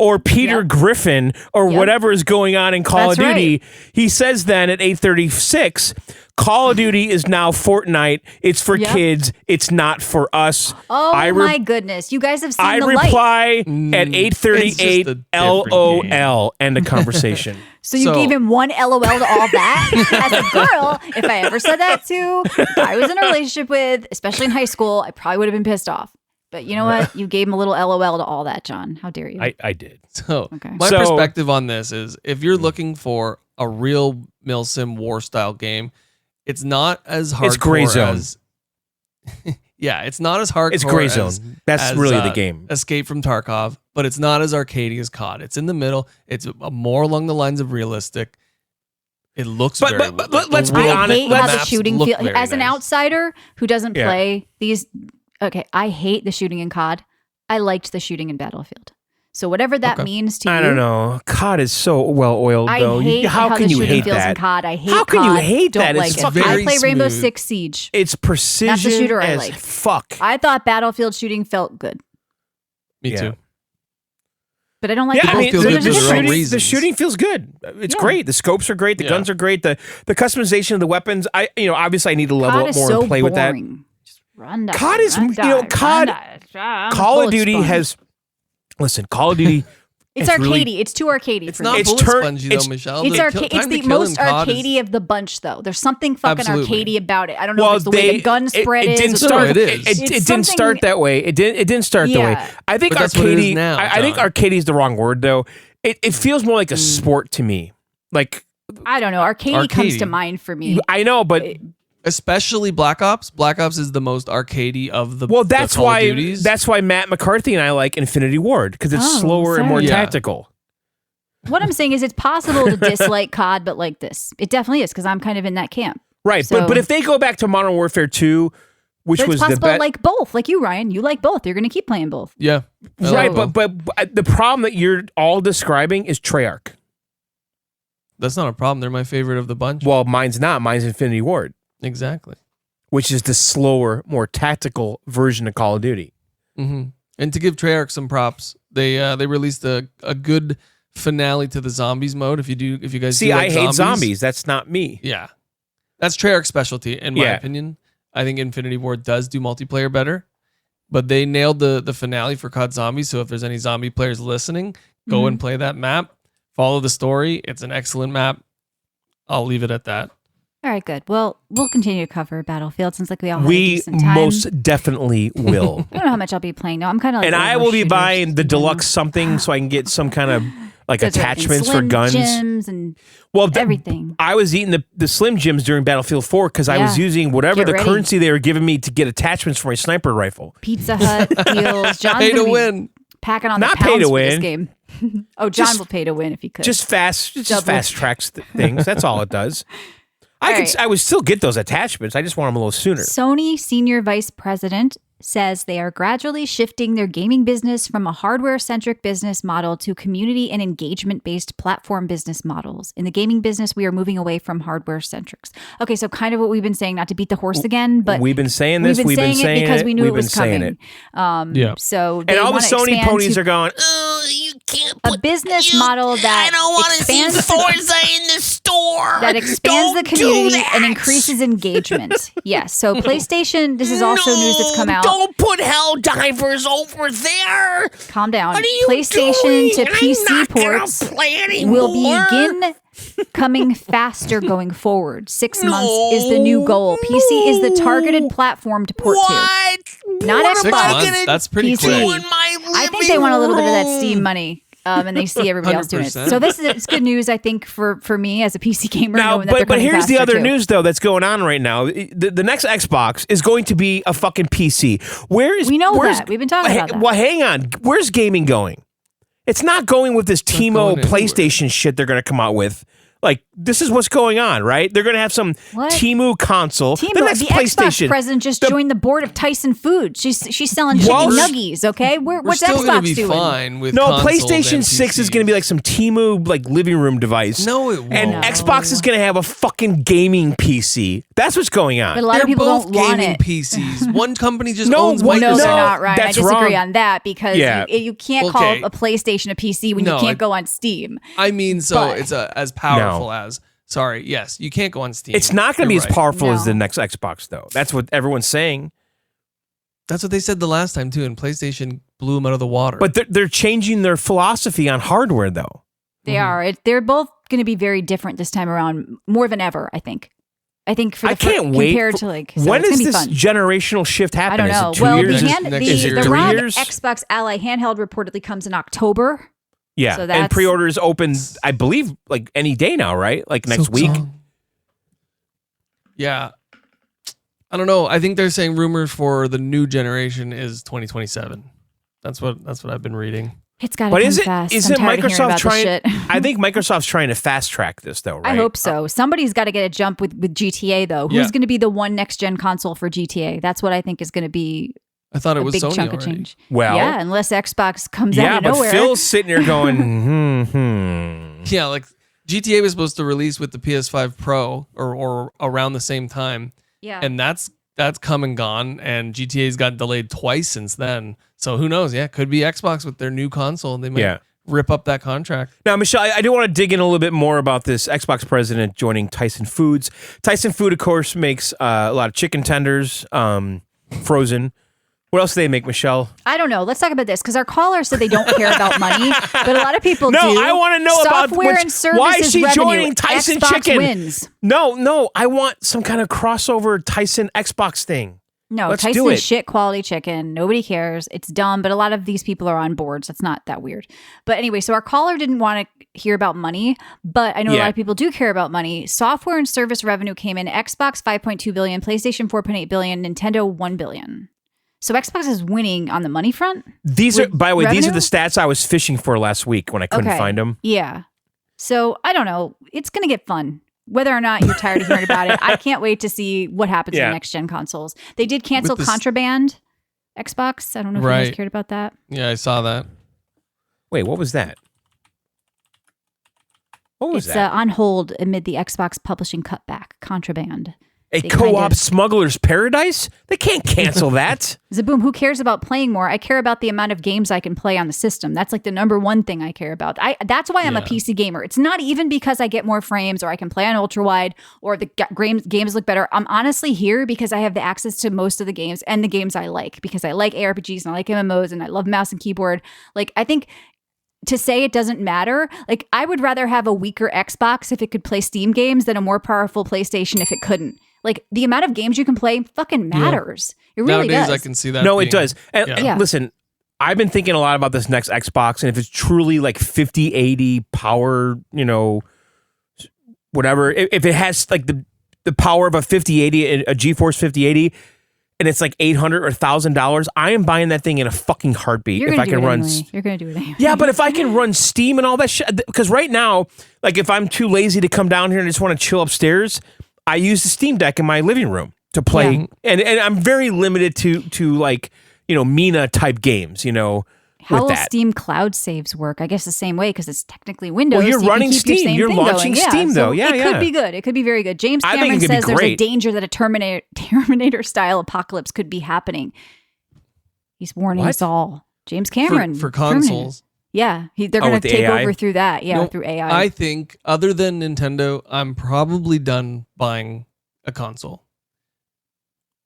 or Peter Yep. Griffin or Yep. whatever is going on in Call That's of Duty. right. He says then at 8:36, Call of Duty is now Fortnite. It's for Yep. kids. It's not for us. Oh I my goodness. You guys have seen I the light. reply at It's 8:38, just a different LOL, end of conversation. So you gave him one LOL to all that? As a girl, if I ever said that to a guy I was in a relationship with, especially in high school, I probably would have been pissed off. But you know what? You gave him a little LOL to all that, John. How dare you? I did. So Okay. my So- perspective on this is if you're looking for a real milsim war style game, it's not as hardcore It's Gray Zone. as yeah, it's not as hardcore. It's Gray Zone. as- That's as, really the game. Escape from Tarkov, but it's not as arcadey as COD. It's in the middle. It's more along the lines of realistic. It looks But- very. but the let's be world- I honest, hate the how the maps shooting look feels. very As an nice. outsider who doesn't Yeah. play these, okay, I hate the shooting in COD. I liked the shooting in Battlefield. So whatever that Okay. means to you, I don't know. COD is so well oiled, I though. hate How how can the you shooting hate feels in that? COD. I hate How can you COD. hate Don't that? like It's it. fucking- I very play Rainbow smooth. Six Siege. It's precision shooter I as liked. fuck. I thought Battlefield shooting felt good, Me Yeah. too. but I don't like Yeah, the I mean, feel the, good there's a for their own difference. the reasons. shooting feels good. It's Yeah. great. The scopes are great. The Yeah. guns are great. The customization of the weapons. Obviously I need to level COD up is more so and play with that. boring. Just run down. COD is, run you down, know, run COD down. Call of Bullet Duty sponge. has. Listen, Call of Duty. It's it's arcadey. really- It's too arcadey. It's for not me. It's bullet turn- spongy it's- though, Michelle. It's The arcade. It's time to the kill most in COD is- arcadey of the bunch, though. There's something fucking Absolutely. arcadey about it. I don't know if it's the way the gun spread it didn't is. or start. it is. It It's didn't something- start that way. It didn't start that way. Yeah. I think But that's what it is arcadey. now, I think John. arcadey is the wrong word though. It feels more like a sport to me. Like I don't know. Arcadey comes to Arcadey. mind for me. I know, but Especially Black Ops. Black Ops is the most arcadey of the well, the that's Call of why Duties. that's why Matt McCarthy and I like Infinity Ward because it's Oh, slower and more sorry. Yeah. tactical. What I'm saying is, it's possible to dislike COD, but like this, it definitely is because I'm kind of in that camp. Right, So- but if they go back to Modern Warfare 2, which But was it's the possible, best, like both, like you, Ryan. You like both. You're going to keep playing both. yeah. I right, like but the problem that you're all describing is Treyarch. that's not a problem. They're my favorite of the bunch. Well, mine's not. Mine's Infinity Ward, Exactly. which is the slower, more tactical version of Call of Duty. hmm And to give Treyarch some props, they released a good finale to the zombies mode. If you guys See, do like I hate zombies. That's not me. Yeah, that's Treyarch's specialty, in my Yeah. opinion. I think Infinity Ward does do multiplayer better, but they nailed the finale for COD Zombies. So if there's any zombie players listening, go and play that map. Follow the story. It's an excellent map. I'll leave it at that. All right, good. Well, we'll continue to cover Battlefield since like we all had a We decent time. most definitely will. I don't know how much I'll be playing. No, I'm kind of like And I over will be shooters, buying the you know. deluxe something so I can get some kind of like Those are attachments for Slim guns. Jims and Well, everything. I was eating the Slim Jims during Battlefield 4 because I was Yeah. using whatever Get the ready. currency they were giving me to get attachments for my sniper rifle. Pizza Hut deals. John's Pay to gonna be win. packing on Not the pay pounds to for this win. game. Oh, John Just- will pay to win if he could. Just Double. fast tracks things. That's all it does. I right. would still get those attachments. I just want them a little sooner. Sony Senior Vice President says they are gradually shifting their gaming business from a hardware-centric business model to community and engagement-based platform business models. In the gaming business, we are moving away from hardware-centrics. Okay, so kind of what we've been saying, not to beat the horse again, but We've been saying this. we've been saying it because we knew We've it was been saying coming. it. Yeah. So they And all the wanna Sony expand ponies to are going, You can't a put business model that I don't want to see expands Forza in the store. that expands Don't the do community that. and increases engagement. Yes. So PlayStation, this is also news that's come out. Don't put Helldivers over there. Calm down. What are you PlayStation doing? to I'm PC not gonna ports play anymore. will begin coming faster going forward. 6 months is the new goal. PC is the targeted platform to port to. What? Not What Xbox. am 6 I months. gonna That's pretty PC. do quick. in my I think living they want a little bit of that room? Steam money. And they see everybody else doing it. 100%. So this is it's good news, I think, for me as a PC gamer. now, knowing that they're but coming here's the faster, other too. news though that's going on right now. The next Xbox is going to be a fucking PC. Where's We know where's- that. We've been talking about that. Well, hang on. Where's gaming going? It's not going with this Timo going anywhere. PlayStation shit they're going to come out with. Like, this is what's going on, right? They're going to have some What? Temu console. Temu, the next the PlayStation. Xbox president just joined the board of Tyson Foods. She's selling chicken nuggies. Okay, We're what's still gonna Xbox be doing? fine with No, consoles PlayStation and 6 is PCs. going to be like some Temu like living room device. No, it won't. And No. Xbox is going to have a fucking gaming PC. That's what's going on. But a lot They're of people both don't want gaming it. PCs. One company just No, owns well, No, Microsoft. they're not, Ryan. I that's disagree wrong. on that because Yeah. you can't Okay. call a PlayStation a PC when No, you can't go on Steam. I mean, so But- it's as powerful as. Sorry, yes, you can't go on Steam. It's not going to be You're as right. powerful as No. the next Xbox, though. That's what everyone's saying. That's what they said the last time too, and PlayStation blew them out of the water. But they're changing their philosophy on hardware, though. They are. They're both going to be very different this time around, more than ever. I think. For the I can't wait. compared to like. So when it's is gonna be this fun. generational shift I happening? don't know. Is it 2 Well, years? Next year. Is it the 3 ROG years? Xbox Ally handheld reportedly comes in October. Yeah, So and that's- pre-orders open, I believe, like any day now, right? Like next week. Yeah. I don't know. I think they're saying rumors for the new generation is 2027. That's what I've been reading. It's got to But come isn't fast. isn't I'm tired of hearing Microsoft about this trying? shit. I think Microsoft's trying to fast track this, though, right? I hope so. Somebody's got to get a jump with GTA though. Who's Yeah. going to be the one next gen console for GTA? That's what I think is going to be I thought it a was big Sony chunk already. of change. Well, yeah, unless Xbox comes out yeah, of but nowhere. Phil's sitting there going, Yeah, like GTA was supposed to release with the PS5 Pro or around the same time, yeah, and that's come and gone. And GTA's got delayed twice since then. So who knows? Yeah, could be Xbox with their new console, and they might Yeah. rip up that contract. Now, Michelle, I do want to dig in a little bit more about this Xbox president joining Tyson Foods. Tyson Food, of course, makes a lot of chicken tenders, frozen. What else do they make, Michelle? I don't know. Let's talk about this because our caller said they don't care about money, but a lot of people No, do. I wanna know about software which- and services why is she revenue. joining Tyson Xbox Chicken? Wins. No, I want some kind of crossover Tyson Xbox thing. No, Let's Tyson do is it. shit quality chicken. Nobody cares. It's dumb, but a lot of these people are on board, so it's not that weird. But anyway, so our caller didn't want to hear about money, but I know a Yeah. lot of people do care about money. Software and service revenue came in Xbox 5.2 billion, PlayStation 4.8 billion, Nintendo 1 billion. So Xbox is winning on the money front. These are, With by the way, these are revenue? the stats I was fishing for last week when I couldn't find them. Yeah. So I don't know. It's going to get fun. Whether or not you're tired of hearing about it, I can't wait to see what happens in Yeah. the next gen consoles. They did cancel With this- Contraband Xbox. I don't know if you Right. guys cared about that. Yeah, I saw that. Wait, what was that? What was It's that? on hold amid the Xbox publishing cutback. Contraband. A they co-op kinda- smuggler's paradise? They can't cancel that. Zaboom, who cares about playing more? I care about the amount of games I can play on the system. That's like the number one thing I care about. That's why I'm a Yeah. PC gamer. It's not even because I get more frames or I can play on ultra wide or the games look better. I'm honestly here because I have the access to most of the games and the games I like because I like ARPGs and I like MMOs and I love mouse and keyboard. Like I think to say it doesn't matter, like I would rather have a weaker Xbox if it could play Steam games than a more powerful PlayStation if it couldn't. Like the amount of games you can play fucking matters. It really Nowadays, does. I can see that. No, it being- does. And, yeah. and Yeah. listen, I've been thinking a lot about this next Xbox, and if it's truly like 5080 power, whatever, if it has like the power of a 5080, a GeForce 5080, and it's like $800 or $1,000, I am buying that thing in a fucking heartbeat. You're if gonna I can do it run, anyway. You're gonna do it anyway. yeah, but if I can run Steam and all that shit, because right now, like if I'm too lazy to come down here and just want to chill upstairs, I use the Steam Deck in my living room to play, Yeah. and I'm very limited to like Mina type games, How with will that. Steam cloud saves work? I guess the same way because it's technically Windows. Well, you're so you can running keep your Steam. same You're thing launching going. Steam, so though. Yeah, it yeah. could be good. It could be very good. James I think Cameron it could be says there's a great. danger that a Terminator style apocalypse could be happening. He's warning What? us all. James Cameron for Terminator. consoles. Yeah, they're Oh, going with to the take AI? over through that. Yeah, No, through AI. I think other than Nintendo, I'm probably done buying a console.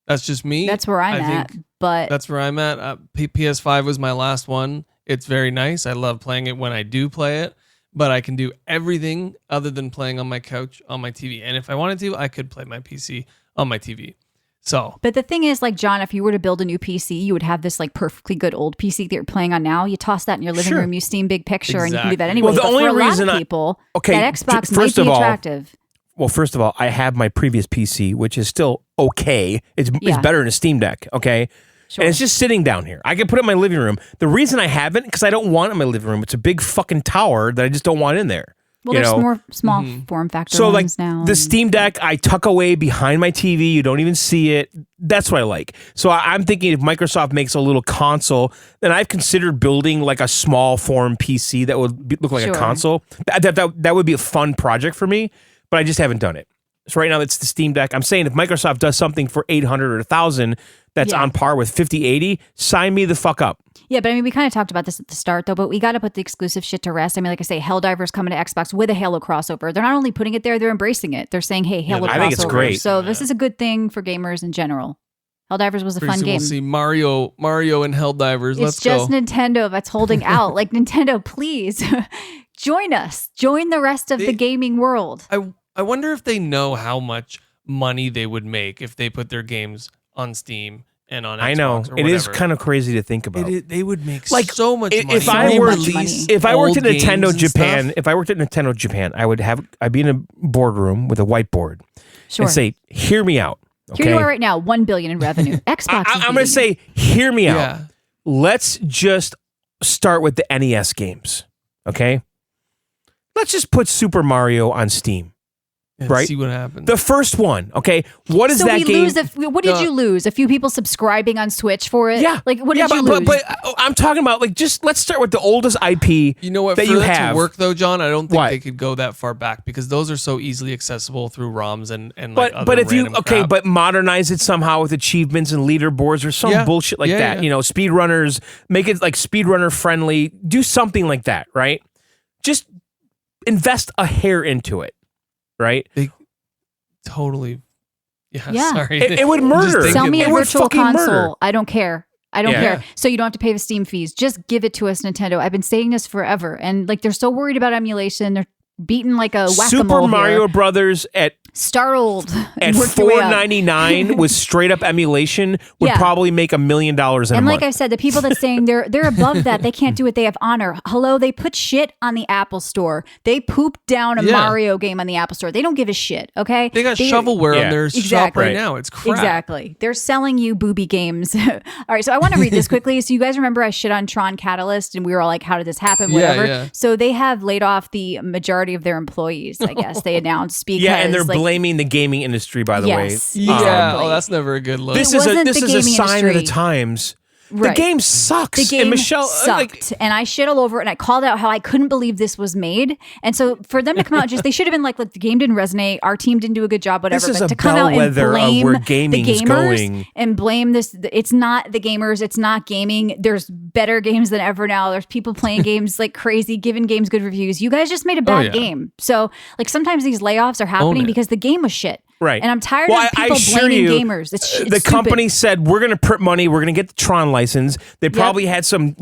That's just me. That's where I'm I at. think But That's where I'm at. PS5 was my last one. It's very nice. I love playing it when I do play it, but I can do everything other than playing on my couch on my TV. And if I wanted to, I could play my PC on my TV. So But the thing is, like, John, if you were to build a new PC, you would have this like perfectly good old PC that you're playing on now. You toss that in your living Sure. room, you Steam Big Picture, and you can do that Exactly. anyway. Well, the But only for a lot reason of I- people, Okay, that Xbox might first be of all, attractive. Well, first of all, I have my previous PC, which is still okay. It's Yeah. better than a Steam Deck, okay? Sure. And it's just sitting down here. I can put it in my living room. The reason I haven't, because I don't want it in my living room. It's a big fucking tower that I just don't want in there. Well, you there's know? more small form factor So like ones now. the Steam Deck, I tuck away behind my TV. You don't even see it. That's what I like. So I'm thinking if Microsoft makes a little console, then I've considered building like a small form PC that would look like a console. That would be a fun project for me, but I just haven't done it. So right now it's the Steam Deck. I'm saying if Microsoft does something for 800 or 1,000 that's on par with 5080, sign me the fuck up. Yeah, but I mean, we kind of talked about this at the start, though, but we got to put the exclusive shit to rest. I mean, like I say, Helldivers coming to Xbox with a Halo crossover. They're not only putting it there, they're embracing it. They're saying, hey, Halo crossover. I think it's great. So this is a good thing for gamers in general. Helldivers was a fun game. We'll see Mario and Helldivers. Let's go. It's just Nintendo that's holding out. Like, Nintendo, please join us. Join the rest of the gaming world. I wonder if they know how much money they would make if they put their games on Steam and on Xbox. I know it is kind of crazy to think about. They would make like so much money. If I worked at Nintendo Japan, I'd be in a boardroom with a whiteboard and say, "Hear me out." Okay? Here you are right now, $1 billion in revenue. Xbox. I'm going to say, "Hear me out." Let's just start with the NES games. Okay, let's just put Super Mario on Steam. Right? See what happens. The first one, okay? What is that game? What did you lose? A few people subscribing on Switch for it? Yeah. Like, what did you lose? But I'm talking about, like, just let's start with the oldest IP you know what, that for you that have. To work, though, John, I don't think they could go that far back because those are so easily accessible through ROMs and like other But if you, crap. but modernize it somehow with achievements and leaderboards or some bullshit like that. You know, speedrunners, make it like speedrunner friendly. Do something like that, right? Just invest a hair into it, right? Totally. Yeah. Sorry. It would murder. Sell me a virtual console. Murder. I don't care. I don't care. So you don't have to pay the Steam fees. Just give it to us, Nintendo. I've been saying this forever. And like they're so worried about emulation. They're beating like a whack-a-mole Super Mario here. Brothers at $4.99 with straight up emulation would probably make $1 million in a month. And like I said, the people that's saying they're above that, they can't do it. They have honor. Hello, they put shit on the Apple Store. They pooped down a Mario game on the Apple Store. They don't give a shit. Okay, they got shovelware on their shop right now. It's crap. Exactly. They're selling you booby games. All right, so I want to read this quickly. So you guys remember I shit on Tron Catalyst, and we were all like, "How did this happen?" Whatever. Yeah. So they have laid off the majority of their employees. I guess they announced because and they're blaming the gaming industry, by the way. Exactly. Oh, that's never a good look. This is a sign of the times. The game sucks. The game and Michelle sucked, and I shit all over it. And I called out how I couldn't believe this was made. And so for them to come out, they should have been like, "Look, the game didn't resonate. Our team didn't do a good job. Whatever." This is but a to come out and blame where the gaming's gamers going. and blame this, it's not the gamers. It's not gaming. There's better games than ever now. There's people playing games like crazy, giving games good reviews. You guys just made a bad game. So like sometimes these layoffs are happening because the game was shit. Right. And I'm tired of people blaming gamers. It's the company said, we're going to print money. We're going to get the Tron license. They probably had some,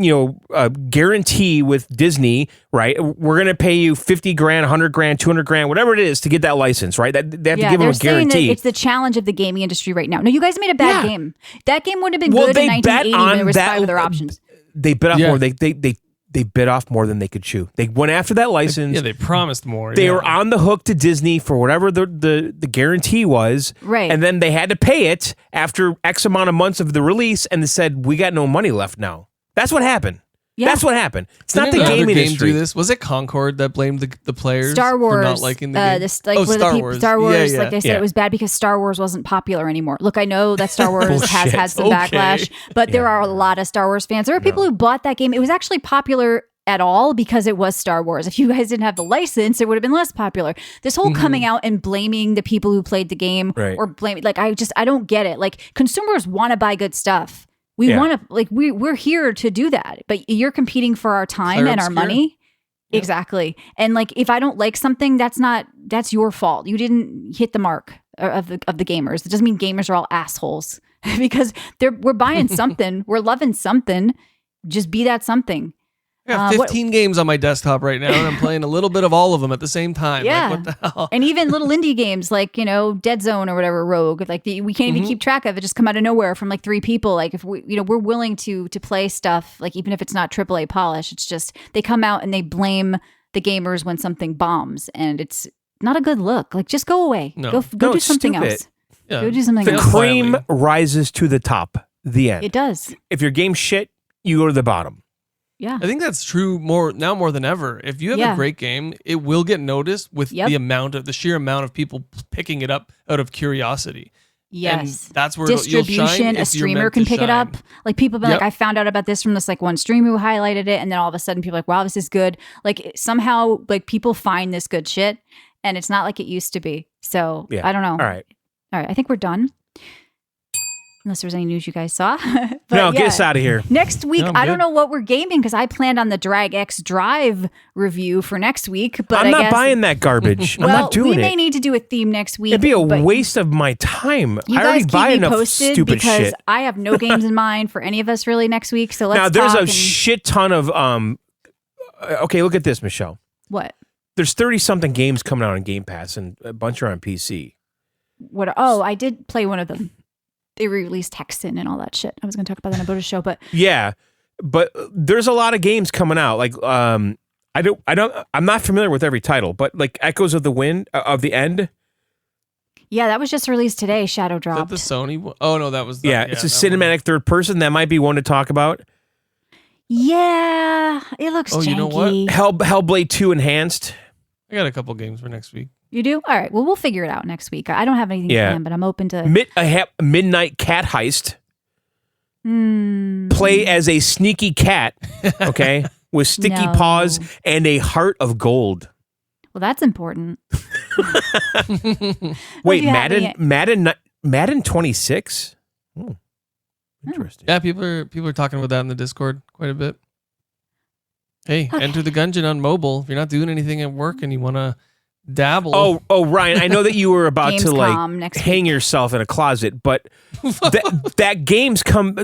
guarantee with Disney, right? We're going to pay you $50,000, $100,000, $200,000, whatever it is to get that license, right? They have to give them a guarantee. It's the challenge of the gaming industry right now. No, you guys made a bad game. That game would have been good in 1980 when there was 5 other options. They bit off more. They bit off more than they could chew. They went after that license. Yeah, they promised more. They were on the hook to Disney for whatever the guarantee was. Right. And then they had to pay it after X amount of months of the release, and they said, we got no money left now. That's what happened. Yeah. That's what happened. It's not the game industry. Do this? Was it Concord that blamed the players Star Wars, for not liking the game? Star Wars. Star Wars, like they said, it was bad because Star Wars wasn't popular anymore. Look, I know that Star Wars has had some backlash, but there are a lot of Star Wars fans. There are people who bought that game. It was actually popular at all because it was Star Wars. If you guys didn't have the license, it would have been less popular. This whole coming out and blaming the people who played the game or blaming, like, I don't get it. Like, consumers want to buy good stuff. We want to, like, we're here to do that, but you're competing for our time and our money. Yep. Exactly. And like, if I don't like something, that's your fault. You didn't hit the mark of the gamers. It doesn't mean gamers are all assholes because we're buying something. We're loving something. Just be that something. I got 15 games on my desktop right now, and I'm playing a little bit of all of them at the same time. Yeah. Like, what the hell? And even little indie games like, Deadzone or whatever, Rogue, like we can't even keep track of it. Just come out of nowhere from like 3 people. Like if we're willing to play stuff, like even if it's not AAA polish, it's just they come out and they blame the gamers when something bombs, and it's not a good look. Like just go away. No. Go do something else. Yeah. Go do something the else. cream rises to the top. The end. It does. If your game's shit, you go to the bottom. Yeah. I think that's true more than ever. If you have a great game, it will get noticed with the sheer amount of people picking it up out of curiosity. Yes. And that's where distribution, you'll shine a streamer can pick it up. Like people be like, I found out about this from this like one streamer who highlighted it, and then all of a sudden people are like, wow, this is good. Like somehow like people find this good shit, and it's not like it used to be. So I don't know. All right. I think we're done. Unless there's any news you guys saw. But no, get us out of here. Next week, No, I don't know what we're gaming because I planned on the Drag X Drive review for next week. But I'm not buying that garbage. I'm not doing we may it. need to do a theme next week. It'd be a waste of my time. You I already guys buy keep me enough posted stupid because shit. I have no games in mind for any of us really next week. So let's Now, there's talk a shit ton of okay, look at this, Michelle. What? There's 30-something games coming out on Game Pass, and a bunch are on PC. What? Oh, I did play one of them. They re-released Hexen and all that shit. I was going to talk about that in a bonus show, but Yeah, but there's a lot of games coming out. Like I'm not familiar with every title, but like Echoes of the Wind of the End. yeah, that was just released today. Shadow Is that dropped. the Sony one? Oh no, that was It's a that cinematic third person. That might be one to talk about. Yeah, it looks janky. you know what? Hellblade 2 Enhanced. I got a couple games for next week. You do? All right. Well, we'll figure it out next week. I don't have anything planned, but I'm open to Midnight Cat Heist. Hmm. Play as a sneaky cat, okay, with sticky No. paws and a heart of gold. Well, that's important. Wait, you have Madden 26? Interesting. Yeah, people are talking about that in the Discord quite a bit. Hey, Enter the Gungeon on mobile. If you're not doing anything at work and you want to dabble. Oh, Ryan, I know that you were about to Gamescom next hang week. yourself in a closet, but that game's come.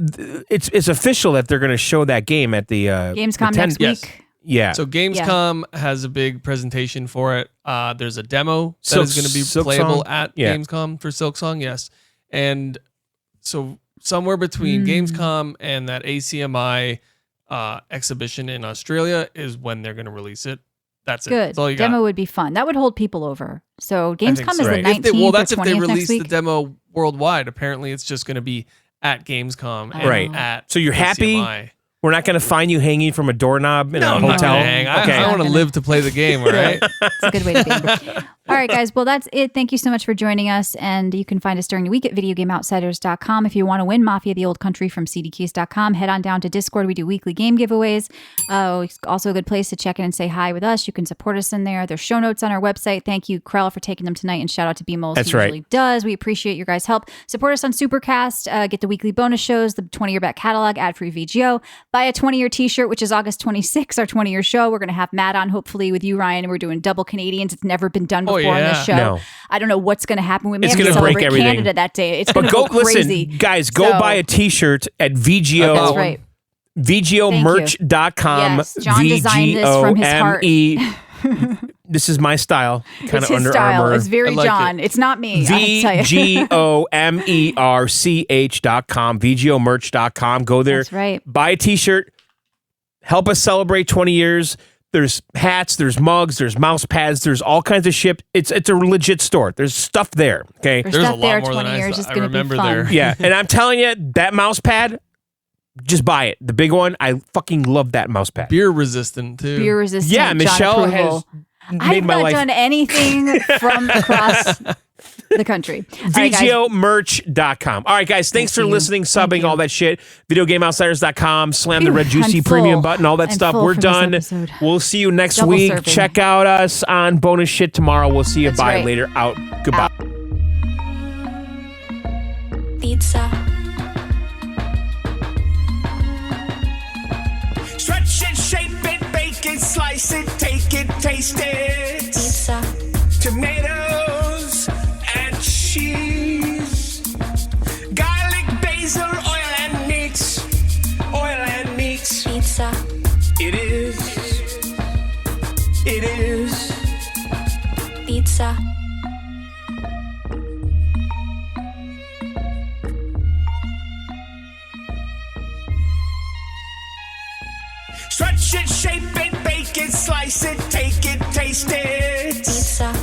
It's official that they're going to show that game at the Gamescom the next Yes. week. Yeah. So Gamescom has a big presentation for it. There's a demo that is going to be Silksong? playable at Yeah. Gamescom for Silksong, yes. And so somewhere between Gamescom and that ACMI exhibition in Australia is when they're going to release it. That's it. Good. That's all you Demo got. would be fun. That would hold people over. So Gamescom so. is Right. the 19th That's or if they 20th release next the week. demo worldwide. Apparently, it's just going to be at Gamescom and Right. at So you're happy? ACMI. We're not going to find you hanging from a doorknob in a I'm not hotel. gonna hang. Okay. I want to live to play the game, all right? It's a good way to be. All right, guys. Well, that's it. Thank you so much for joining us. And you can find us during the week at videogameoutsiders.com. If you want to win Mafia the Old Country from cdkeys.com, head on down to Discord. We do weekly game giveaways. It's also a good place to check in and say hi with us. You can support us in there. There's show notes on our website. Thank you, Krell, for taking them tonight. And shout out to BMOS. That's who right. usually does. We appreciate your guys' help. Support us on Supercast. Get the weekly bonus shows, the 20-year back catalog, ad-free VGO. Buy a 20-year t-shirt, which is August 26th, our 20-year show. We're going to have Matt on, hopefully, with you, Ryan. And we're doing double Canadians. It's never been done before on this show. No. I don't know what's going to happen. We may It's have to gonna break celebrate everything. Canada that day. It's But going to go go crazy. listen, guys. Go So- buy a T-shirt at VGO. That's right. VGOmerch.com. Yes, John designed this from his heart. VGOME. This is my style. Kind It's of his Under style. Armour. It's very I like John. It's not me. I have to tell you. VGOMERCH.com. VGOmerch.com. Go there. That's right. Buy a T-shirt. Help us celebrate 20 years. There's hats, there's mugs, there's mouse pads, there's all kinds of shit. It's a legit store. There's stuff there. Okay. There's There's a stuff there. lot more than 20 years is I going to be remember fun. there. Yeah. And I'm telling you, that mouse pad, just buy it. The big one, I fucking love that mouse pad. Beer resistant, too. Beer resistant. Yeah, John Michelle approval. has I've made my not life. done anything from across the country. All right, guys. VGOmerch.com. All right, guys. Thanks for you. listening, Thank subbing, you. all that shit. Videogameoutsiders.com. Slam the Phew, red juicy I'm premium full. button, all that I'm stuff. full We're from this done. episode. We'll see you next Double week. serving. Check out us on bonus shit tomorrow. We'll see you. That's Bye right. later. Out. Goodbye. Pizza. Stretch it, shape it, bake it, slice it, take it, taste it. Pizza. Tomatoes and cheese. Garlic, basil, oil and meats. Oil and meats. Pizza. It is. It is. Pizza. Stretch it, shape it, bake it, slice it, take it, taste it. Pizza.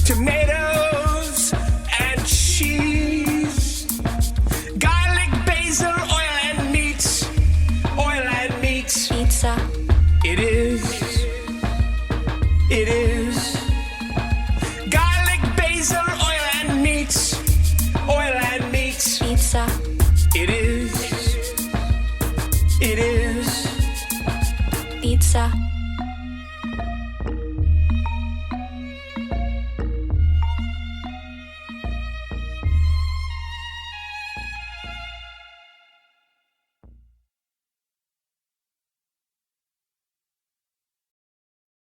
Tomatoes and cheese. Garlic, basil, oil and meats. Oil and meats. Pizza. pizza.